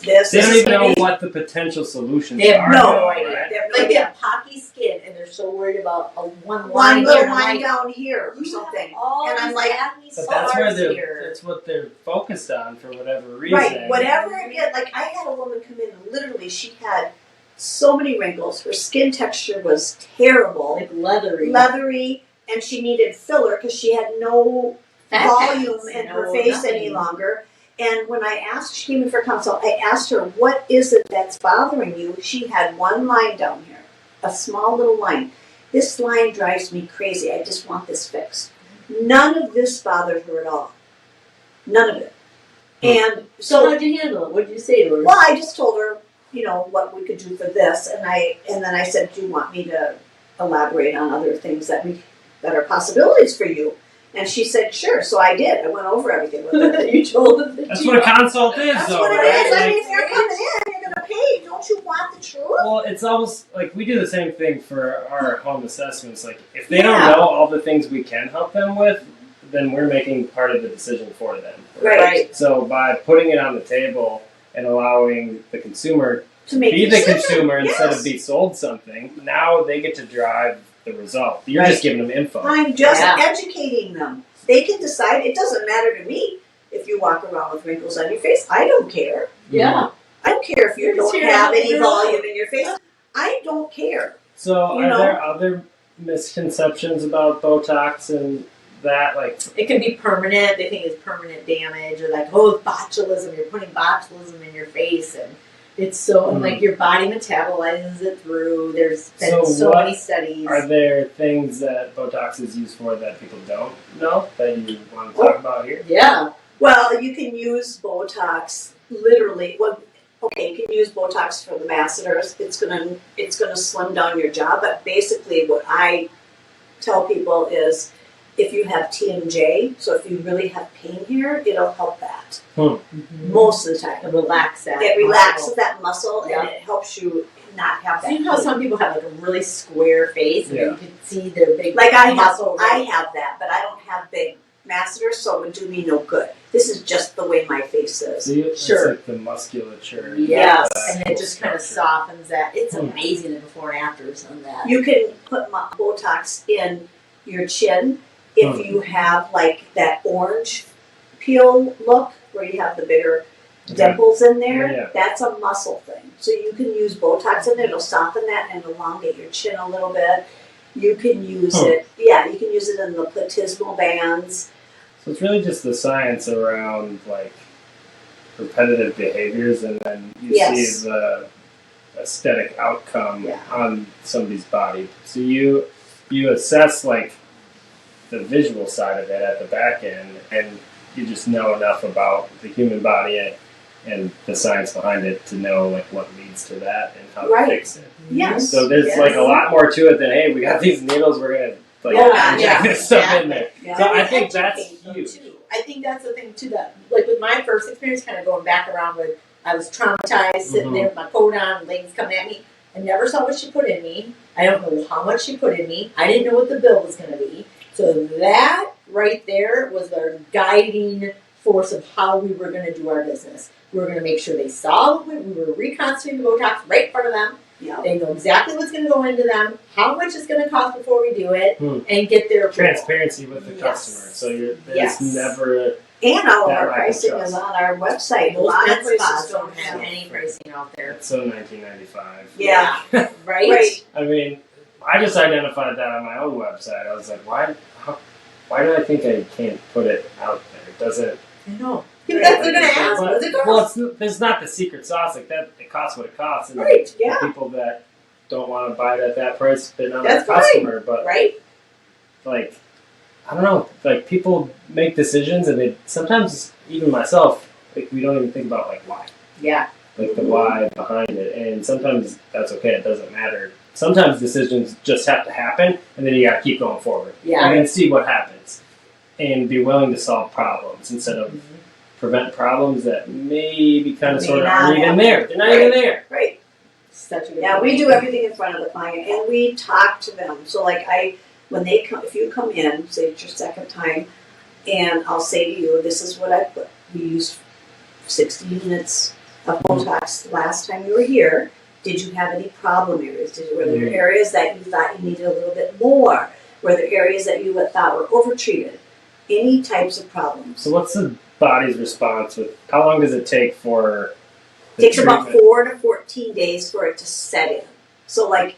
this. They don't even know what the potential solutions They have are. no idea. Right? They have pocky skin, and they're so worried about one little here, line down here or something. And I'm like, but that's what they're focused on for whatever reason. Right, whatever it is. Like, I had a woman come in and literally she had so many wrinkles. Her skin texture was terrible. Like leathery. Leathery, and she needed filler because she had no volume in her face any longer. And when I asked, she came in for consult, I asked her, what is it that's bothering you? She had one line down here, a small little line. This line drives me crazy. I just want this fixed. None of this bothered her at all. None of it. And so how'd you handle it? What did you say to her? Well, I just told her, what we could do for this. And then I said, do you want me to elaborate on other things that are possibilities for you? And she said, sure. So I did. I went over everything with her. You told her That's what a consult is, That's though, what it right? is. I mean, if you're coming in, you're going to pay. Don't you want the truth? Well, it's almost like we do the same thing for our home assessments. Like, if they don't know all the things we can help them with, then we're making part of the decision for them. Right. So by putting it on the table and allowing the consumer To make be a the decision. consumer instead Yes. of be sold something, now they get to drive the result. You're just giving them info. I'm just educating them. They can decide. It doesn't matter to me if you walk around with wrinkles on your face. I don't care. Yeah. I don't care if you You're just don't here to have help any your volume own. in your face. I don't care. So You are know? there other misconceptions about Botox and that? Like, It can be permanent. They think it's permanent damage, or like, oh, it's botulism. You're putting botulism in your face, and it's so and like your body metabolizes it through. There's been so many studies. Are there things that Botox is used for that people don't know that you want to talk about here? Yeah. Well, you can use Botox literally. Well, okay, you can use Botox for the masseters. It's gonna slim down your jaw. But basically, what I tell people is, if you have TMJ, so if you really have pain here, it'll help that most of the time. And relax that. It relaxes that muscle Yeah. and it helps you not have that. You know how some people have like a really square face, and Yeah. you can see their big Like I muscle. have that, but I don't have big masseters, so it would do me no good. This is just the way my face is. See, it's Sure. like the musculature. Yes, the and it just kind of structure. softens that. It's amazing the before and afters on that. You can put Botox in your chin if you have like that orange peel look where you have the bigger dimples in there. Yeah. That's a muscle thing. So you can use Botox in there. It'll soften that and elongate your chin a little bit. You can use it. Yeah, you can use it in the platysmal bands. So it's really just the science around like repetitive behaviors, and then you see the aesthetic outcome on somebody's body. So you assess like the visual side of it at the back end, and you just know enough about the human body and the science behind it to know like what leads to that and how to fix it. Yes. So there's like a lot more to it than, hey, we got these needles, we're gonna like inject this stuff in there. Yeah. So I think that's huge. Too. I think that's the thing too. That like with my first experience, kind of going back around with, I was traumatized, sitting there with my coat on, ladies coming at me. I never saw what she put in me. I don't know how much she put in me. I didn't know what the bill was going to be. So that right there was our guiding force of how we were going to do our business. We were going to make sure they saw we were reconstituting the Botox right in front of them. Yeah. They know exactly what's going to go into them, how much it's going to cost before we do it, and get their approval. Transparency with the customer. So there's never And all of that our lack of pricing trust. is on our website. A Most lot of med spas places don't have any pricing out there. It's so 1995. Yeah. Right? Right. I mean, I just identified that on my own website. I was like, why do I think I can't put it out there? It doesn't. I know. Because they're going to ask, But- what's it cost? Well, there's not the secret sauce like that. It costs what it costs, and Right, the yeah. people that don't want to buy it at that price, they're not That's a customer. But Right? like, I don't know. Like people make decisions, and they sometimes even myself, like we don't even think about like why. Yeah. Like the why behind it, and sometimes that's okay. It doesn't matter. Sometimes decisions just have to happen, and then you got to keep going forward. Yeah. And then see what happens, and be willing to solve problems instead of prevent problems that maybe kind of May sort of not aren't even happen. there. They're not Right. even there. Right. Such a good Yeah, point. we do everything in front of the client, and we talk to them. So like when they come, if you come in, say it's your second time, and I'll say to you, this is what I put. We used 60 units of Botox last time you were here. Did you have any problem areas? Were there areas that you thought you needed a little bit more? Were there areas that you thought were overtreated? Any types of problems? So what's the body's response with, how long does it take for It takes about 4 to 14 days for it to set in. So like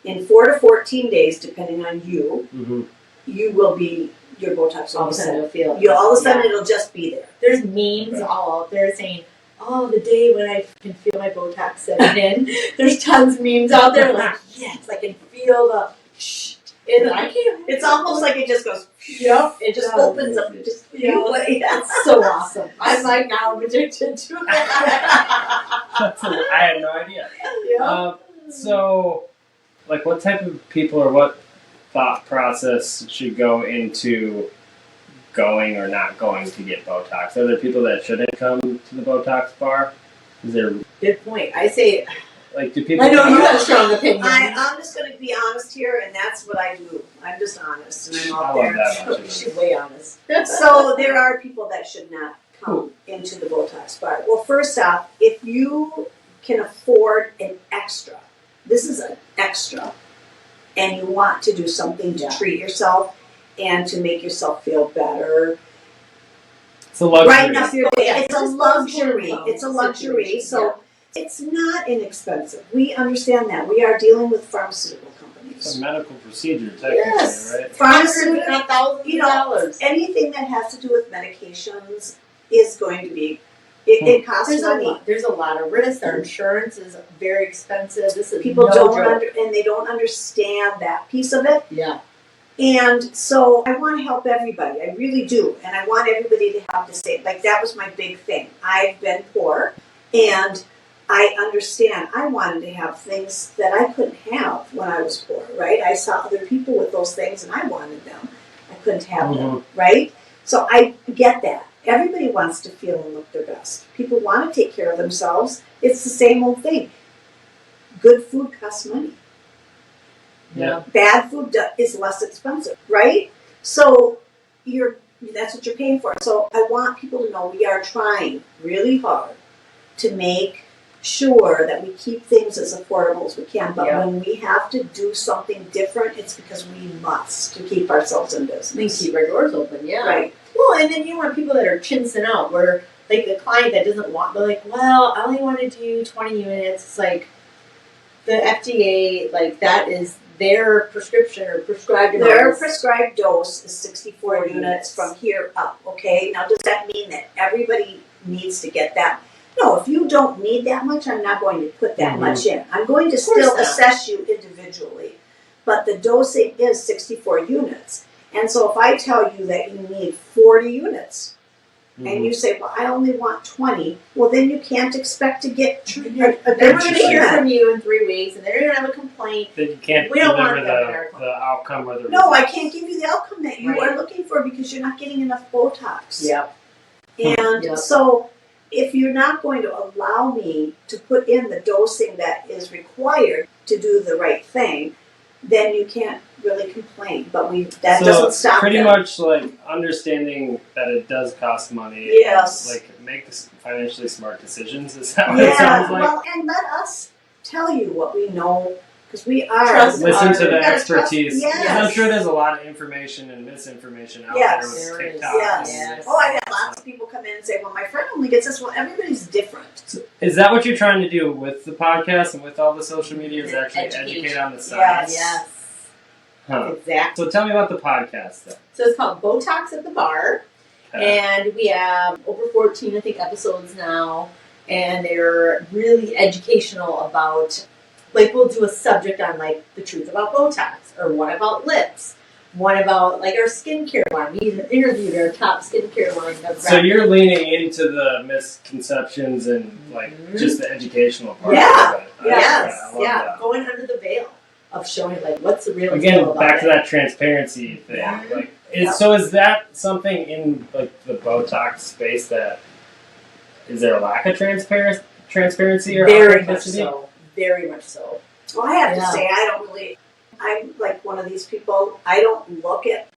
in 4 to 14 days, depending on you, you will be, your Botox will All of be a set. sudden you'll feel it. You all of a sudden it'll just be there. There's memes all out there saying, "Oh, the day when I can feel my Botox setting in." There's tons of memes out there like, "Yes, I can feel the shh." And I can't. It's almost like it just goes. Yep, It just does. opens up. Just It's so awesome. I'm like now I'm addicted to it. I had no idea. So, like, what type of people or what thought process should go into going or not going to get Botox? Are there people that shouldn't come to the Botox bar? Is there, Good point. I say, like, do people? I know you got a strong opinion. I'm just going to be honest here, and that's what I do. I'm just honest, and I'm I out love there. that much of it. She's way honest. So there are people that should not come into the Botox bar. Well, first off, if you can afford an extra, this is an extra, and you want to do something to treat yourself and to make yourself feel better, It's a luxury. brighten up your day. It's a Just luxury. luxury It's a luxury. situation, So it's not inexpensive. We understand that. We are dealing with pharmaceutical companies. It's a medical procedure, technically, Yes. right? Hundreds, not thousands You of know, dollars. anything that has to do with medications is going to be, it costs There's money. there's a lot of risk. Our insurance is very expensive. This is People no don't joke. and they don't understand that piece of it. Yeah. And so I want to help everybody. I really do. And I want everybody to have the same, like that was my big thing. I've been poor and I understand. I wanted to have things that I couldn't have when I was poor, right? I saw other people with those things and I wanted them. I couldn't have them, right? So I get that. Everybody wants to feel and look their best. People want to take care of themselves. It's the same old thing. Good food costs money. Yeah. Bad food is less expensive, right? So that's what you're paying for. So I want people to know we are trying really hard to make sure that we keep things as affordable as we can. But when we have to do something different, it's because we must to keep ourselves in business. We keep our doors open, yeah. Right. Well, and then you want people that are chinsing out, where like the client that doesn't want, they're like, well, I only want to do 20 units. It's like the FDA, like that is their prescription or prescribed amount. Their prescribed dose is 64 units from here up, okay? Now, does that mean that everybody needs to get that? No, if you don't need that much, I'm not going to put that much in. I'm going to still assess you individually. But the dosing is 64 units. And so if I tell you that you need 40 units, and you say, well, I only want 20, well, then you can't expect to get a They're good going to hear treatment. from you in 3 weeks, and they're going to have a complaint. Then you can't We don't deliver want them in our the outcome or the No, I results. can't give you the outcome that you Right. are looking for because you're not getting enough Botox. Yep. And Yep. so if you're not going to allow me to put in the dosing that is required to do the right thing, then you can't really complain. But that doesn't stop pretty them. much like understanding that it does cost money. Yes. And, like make financially smart decisions. Is that what it Yeah, sounds like? well, and let us tell you what we know because we are. Trust Listen us. to We the gotta expertise. trust- Because I'm yes. sure there's a lot of information and misinformation out Yes. there There with is. TikTok. Yes. Yes. Oh, I had lots of people come in and say, well, my friend only gets this. Well, everybody's different. So is that what you're trying to do with the podcast and with all the social media? Is actually Education. educate on the science? Yes. Huh. Exactly. So tell me about the podcast then. So it's called Botox at the Bar. And we have over 14, I think, episodes now. And they're really educational about, like, we'll do a subject on, like, the truth about Botox. Or one about lips. One about, like, our skincare line. We even interviewed our top skincare line. So you're leaning into the misconceptions and, like, just the educational part Yeah. of it. Yes. I love Yeah. that. Going under the veil of showing, like, what's the real Again, deal about back to it. that transparency thing. Mhm. Like, so is that something in like the Botox space that is there a lack of transparency or Very much authenticity? so. Very much so. Well, I have to Yeah. say, I'm like one of these people, I don't look at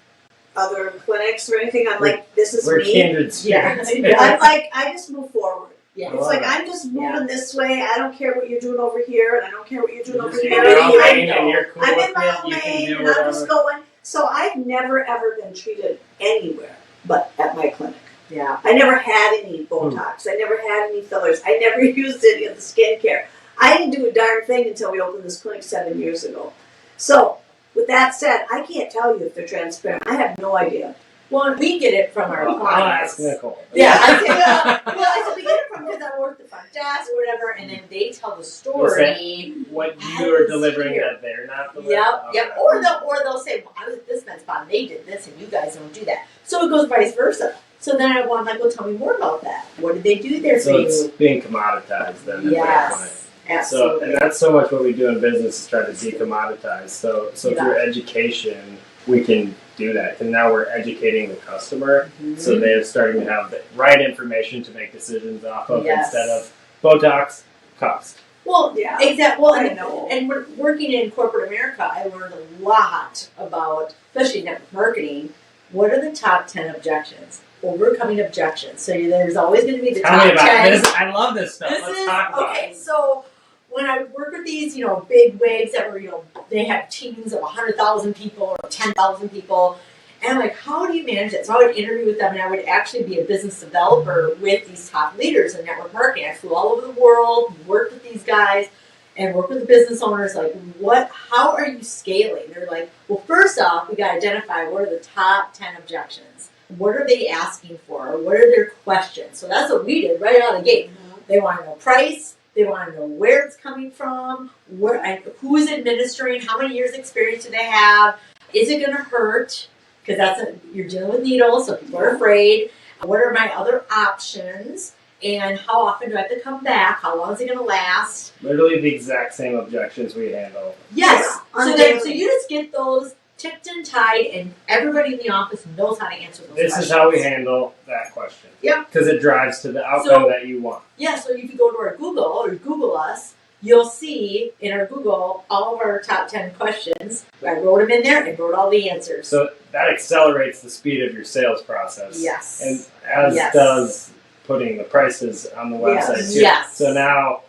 other clinics or anything. I'm like, this is We're me. kindred Yeah. spirits. I'm like, I just move forward. Yeah. I It's love like, that. I'm just moving this way. I don't care what you're doing over here, and I don't care what you're doing over Just here. in your own I lane know. and you're cool I'm with in my it, own you can lane, do and I'm just whatever. going. So I've never ever been treated anywhere but at my clinic. Yeah. I never had any Botox. I never had any fillers. I never used any of the skincare. I didn't do a darn thing until we opened this clinic 7 years ago. So, with that said, I can't tell you if they're transparent. I have no idea. Well, we get it from our Well, I'll clients. ask Nicole. Yeah, I said, well, I said we get it from because I work the front desk or whatever, and then they tell the story. What I you are was delivering here. that they're not delivering. Yep. Or they'll say, well, I was at this med spa and they did this and you guys don't do that. So it goes vice versa. So then I'm like, well, tell me more about that. What did they do there So for it's you? being commoditized then at that point. Yes, So, absolutely. and that's so much what we do in business is try to decommoditize. So Yeah. through education, we can do that. And now we're educating the customer, so they're starting to have the right information to make decisions off of Yes. instead of Botox cost. Well, Yeah. exactly. Well, I and, know. and working in corporate America, I learned a lot about, especially network marketing. What are the top 10 objections? Overcoming objections. So there's always going to be the Tell top me about 10. this. I love this stuff. This Let's is talk about okay. it. So when I work with these, big wigs that were, they have teams of 100,000 people or 10,000 people, and I'm like, how do you manage it? So I would interview with them, and I would actually be a business developer with these top leaders in network marketing. I flew all over the world, worked with these guys, and worked with the business owners. Like, how are you scaling? They're like, well, first off, we got to identify what are the top 10 objections. What are they asking for? What are their questions? So that's what we did right out of the gate. They want to know price. They want to know where it's coming from, who is administering, how many years experience do they have, is it going to hurt? Because you're dealing with needles, so people are afraid. What are my other options? And how often do I have to come back? How long is it going to last? Literally the exact same objections we handle. Yes. Yeah. So you just get those tipped and tied, and everybody in the office knows how to answer those This questions. is how we handle that question. Yep. Because it drives to the outcome that you want. Yeah, so if you go to our Google or Google us, you'll see in our Google all of our top 10 questions. I wrote them in there and wrote all the answers. So that accelerates the speed of your sales process. Yes. And as Yes. does putting the prices on the website too. Yes. So now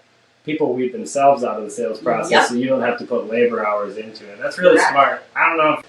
people weed themselves out of the sales process, Yep. so you don't have to put labor hours into it. That's really Correct. smart. I don't know if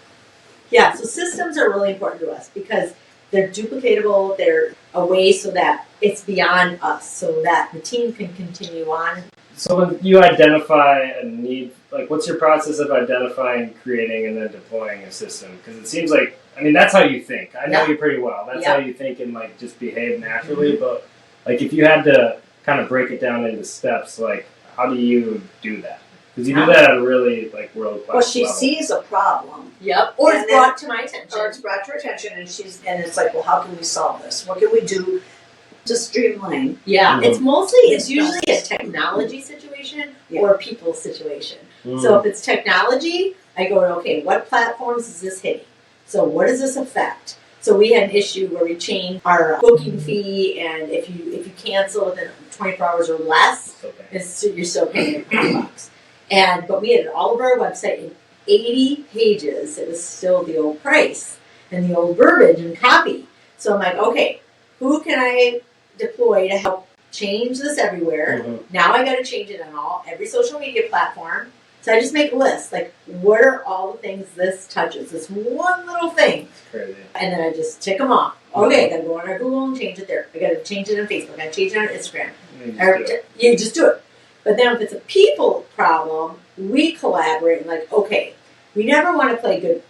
Yeah, so systems are really important to us because they're duplicatable, they're a way so that it's beyond us, so that the team can continue on. so when you identify a need, like what's your process of identifying, creating, and then deploying a system? Because it seems like, that's how you think. I know Yeah. you pretty well. That's Yeah. how you think and like just behave naturally. But like if you had to kind of break it down into steps, like how do you do that? Because you do that at a really like world class Well, she level. sees a problem, Yep. Or And it's then- brought to my attention. or it's brought to her attention, and it's like, well, how can we solve this? What can we do to streamline? Yeah, Mhm. it's usually a technology situation Yeah. or a people situation. Mm. So if it's technology, I go, okay, what platforms is this hitting? So what does this affect? So we had an issue where we changed our booking fee, and if you cancel within 24 hours or less, Okay. you're still paying $100. But we had it all over our website in 80 pages. It was still the old price and the old verbiage and copy. So I'm like, okay, who can I deploy to help change this everywhere? Mhm. Now I got to change it on every social media platform. So I just make a list, like what are all the things this touches? This one little thing, It's crazy. and then I just tick them off. Okay, I got to go on our Google and change it there. I got to change it on Facebook. I got to change it on Instagram. You just do it. You just do it. But then if it's a people problem, we collaborate and like, okay, we never want to play good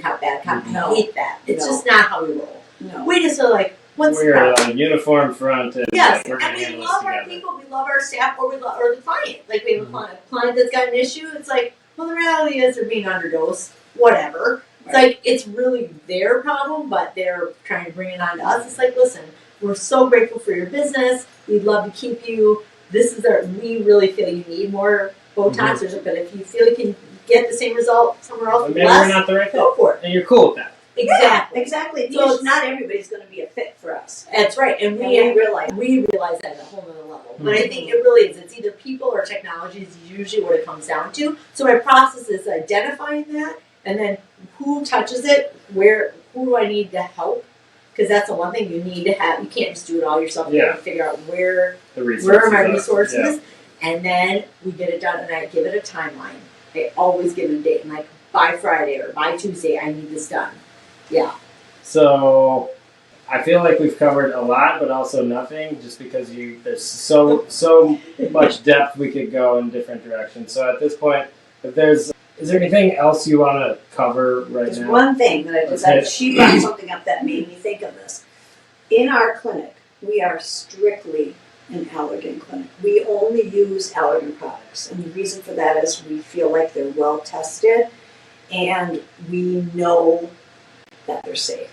cop, bad cop. No. I hate that. It's No. just not how we roll. No. We just are like, what's the We're problem? on a uniform front, and Yes, like, we're gonna and we handle this love our together. people, we love our staff, or the client. Like we have a client that's got an issue. It's like, well, the reality is they're being underdosed. Whatever. It's like it's really their problem, but they're trying to bring it on to us. It's like, listen, we're so grateful for your business. We'd love to keep you. We really feel you need more Botox, but if you feel you can get the same result somewhere else, But maybe less, we're not the right fit, go for it. and you're cool with that. Exactly. Exactly. So So not everybody's going to be a fit for us. That's right, and And we realize. we realize that at a whole nother level. But I think it really is. It's either people or technology is usually what it comes down to. So my process is identifying that, and then who touches it, who do I need to help? Because that's the one thing you need to have. You can't just do it all yourself. You have to figure out where are my resources, and then we get it done. And I give it a timeline. I always give it a date, and like by Friday or by Tuesday, I need this done. Yeah. So I feel like we've covered a lot, but also nothing, just because there's so much depth we could go in different directions. So at this point, is there anything else you want to cover right There's now? one thing that she brought something up that made me think of this. In our clinic, we are strictly an allergen clinic. We only use allergen products, and the reason for that is we feel like they're well tested, and we know that they're safe.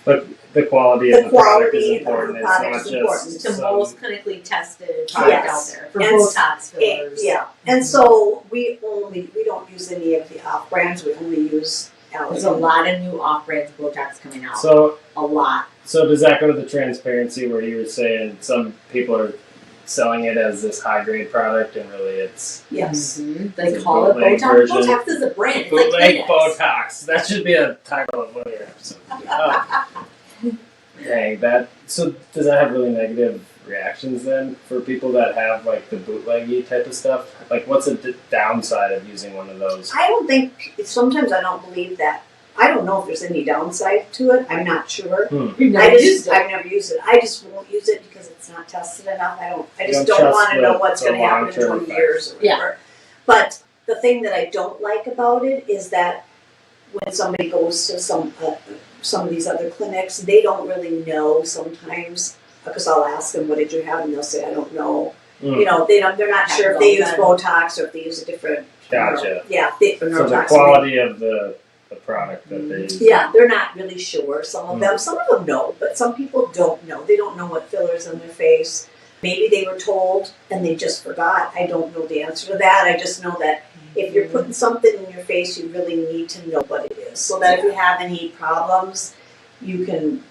But the quality of the product is important. It's not It's just the most clinically tested product out there for And Botox fillers. Yeah, and so we don't use any of the off brands. We only use allergen. There's a lot of new off-brands Botox coming out. So a lot. So does that go to the transparency where you were saying some people are selling it as this high-grade product and really it's Yes. Mm-hmm. They call it Botox. Version. Botox is a brand. It's bootleg like Botox. That should be a title of one of your episodes. Dang, that. So does that have really negative reactions then for people that have like the bootleggy type of stuff? Like, what's the downside of using one of those? I don't think. Sometimes I don't believe that. I don't know if there's any downside to it. I'm not sure. I've never used it. I just won't use it because it's not tested enough. I just don't don't want to trust know the- what's the going to happen in long-term 20 years or whatever. But the thing that I don't like about it is that when somebody goes to some of these other clinics, they don't really know sometimes, because I'll ask them, what did you have? And they'll say, I don't know. You know, they're not sure if they use Botox or if they use a different. Gotcha. Yeah. So the quality of the product that they use. Yeah, they're not really sure. Some of them know, but some people don't know. They don't know what fillers on their face. Maybe they were told and they just forgot. I don't know the answer to that. I just know that if you're putting something in your face, you really need to know what it is, so that if you have any problems, you can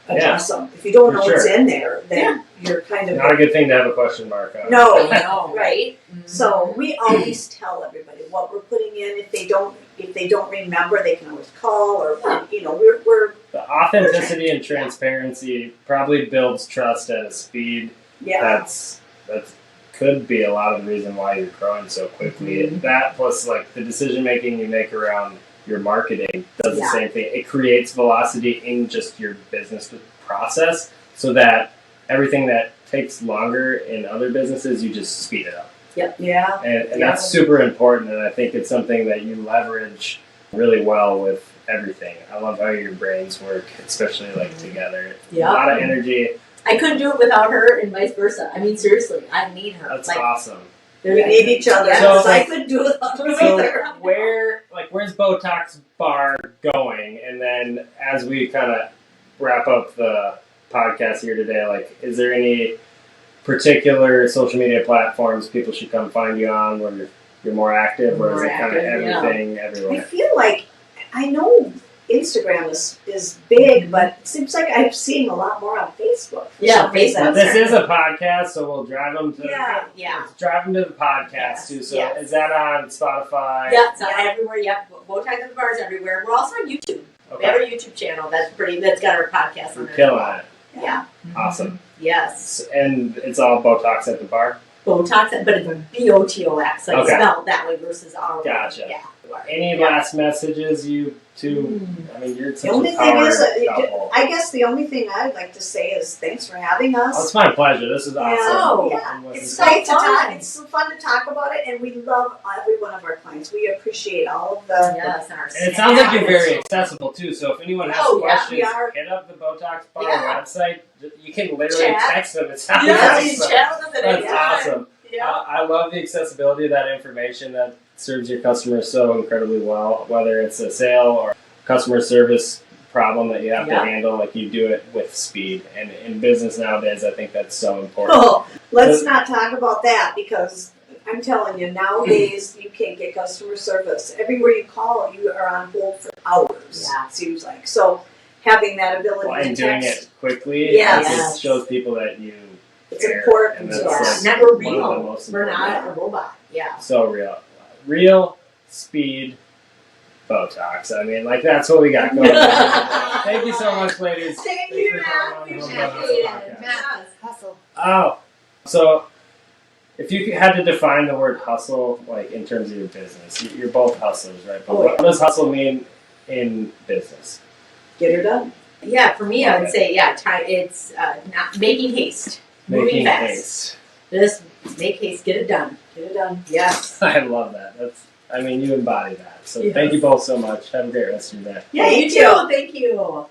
address them. If you don't know what's in there, then you're kind of not a good thing to have a question mark on. No, know, right? Mm-hmm. So we always tell everybody what we're putting in. If they don't remember, they can always call, or we're The authenticity and transparency probably builds trust at a speed that's could be a lot of the reason why you're growing so quickly. Mm-hmm. That plus like the decision making you make around your marketing does the same thing. It creates velocity in just your business process, so that everything that takes longer in other businesses, you just speed it up. Yep. Yeah. And that's super important, and I think it's something that you leverage really well with everything. I love how your brains work, especially like together. Yeah. A lot of energy. I couldn't do it without her, and vice versa. I mean, seriously, I need her. That's awesome. We need each other. Yes. So I couldn't do it without her So either. where's Botox Bar going? And then as we kind of wrap up the podcast here today, like, is there any particular social media platforms people should come find you on where you're more active, or is it kind of everything everywhere? I feel like I know Instagram is big, but it seems like I'm seeing a lot more on Facebook. Facebook. This is a podcast, so we'll drive them to Yeah. drive them to the podcast too. So is that on Spotify? Yeah, it's everywhere. Yeah, Botox Bar is everywhere. We're also on YouTube. We have a YouTube channel that's got our podcast on it. Killing it. Yeah. Awesome. Yes. And it's all Botox at the bar? Botox, but it's Botox, like spelled that way versus our. Gotcha. Yeah. Any last messages you two? I mean, you're such The only a thing power is, couple. I guess the only thing I'd like to say is thanks for having us. Oh, it's my pleasure. This is awesome. It's great to talk. It's so fun to talk about it, and we love every one of our clients. We appreciate all of the. Yes, and it sounds like you're very accessible too. So if anyone has questions, hit up the Botox Bar website. You can literally text them. It sounds you chat with us that's awesome. Yeah. I love the accessibility of that information that serves your customers so incredibly well, whether it's a sale or customer service problem that you have to handle, like you do it with speed. And in business nowadays, I think that's so important. Oh, let's not talk about that, because I'm telling you, nowadays you can't get customer service. Everywhere you call, you are on hold for hours. hours. Yeah. It seems like so. Having that ability Well, and to doing text, it quickly, Yes. like, Yes. it shows people that you it's care, important. and to that's, us. like, Never one of the real. most We're not important. a robot. Yeah. So real speed Botox. I mean, like, that's what we got going on. Thank you so much, ladies. Thank Thanks you, for Matt. coming on the Appreciate Home Botox it. podcast. Matt, hustle. Oh, so if you had to define the word hustle, like, in terms of your business, you're both hustlers, right? But Oh, what does hustle mean in business? Get her done. Yeah, for me, I would say, it's not making haste. Moving Making fast. haste. Just make haste, get it done. Get it done. Yes. I love that. You embody that. So Yes. thank you both so much. Have a great rest of your day. Yeah, you too. Thank you.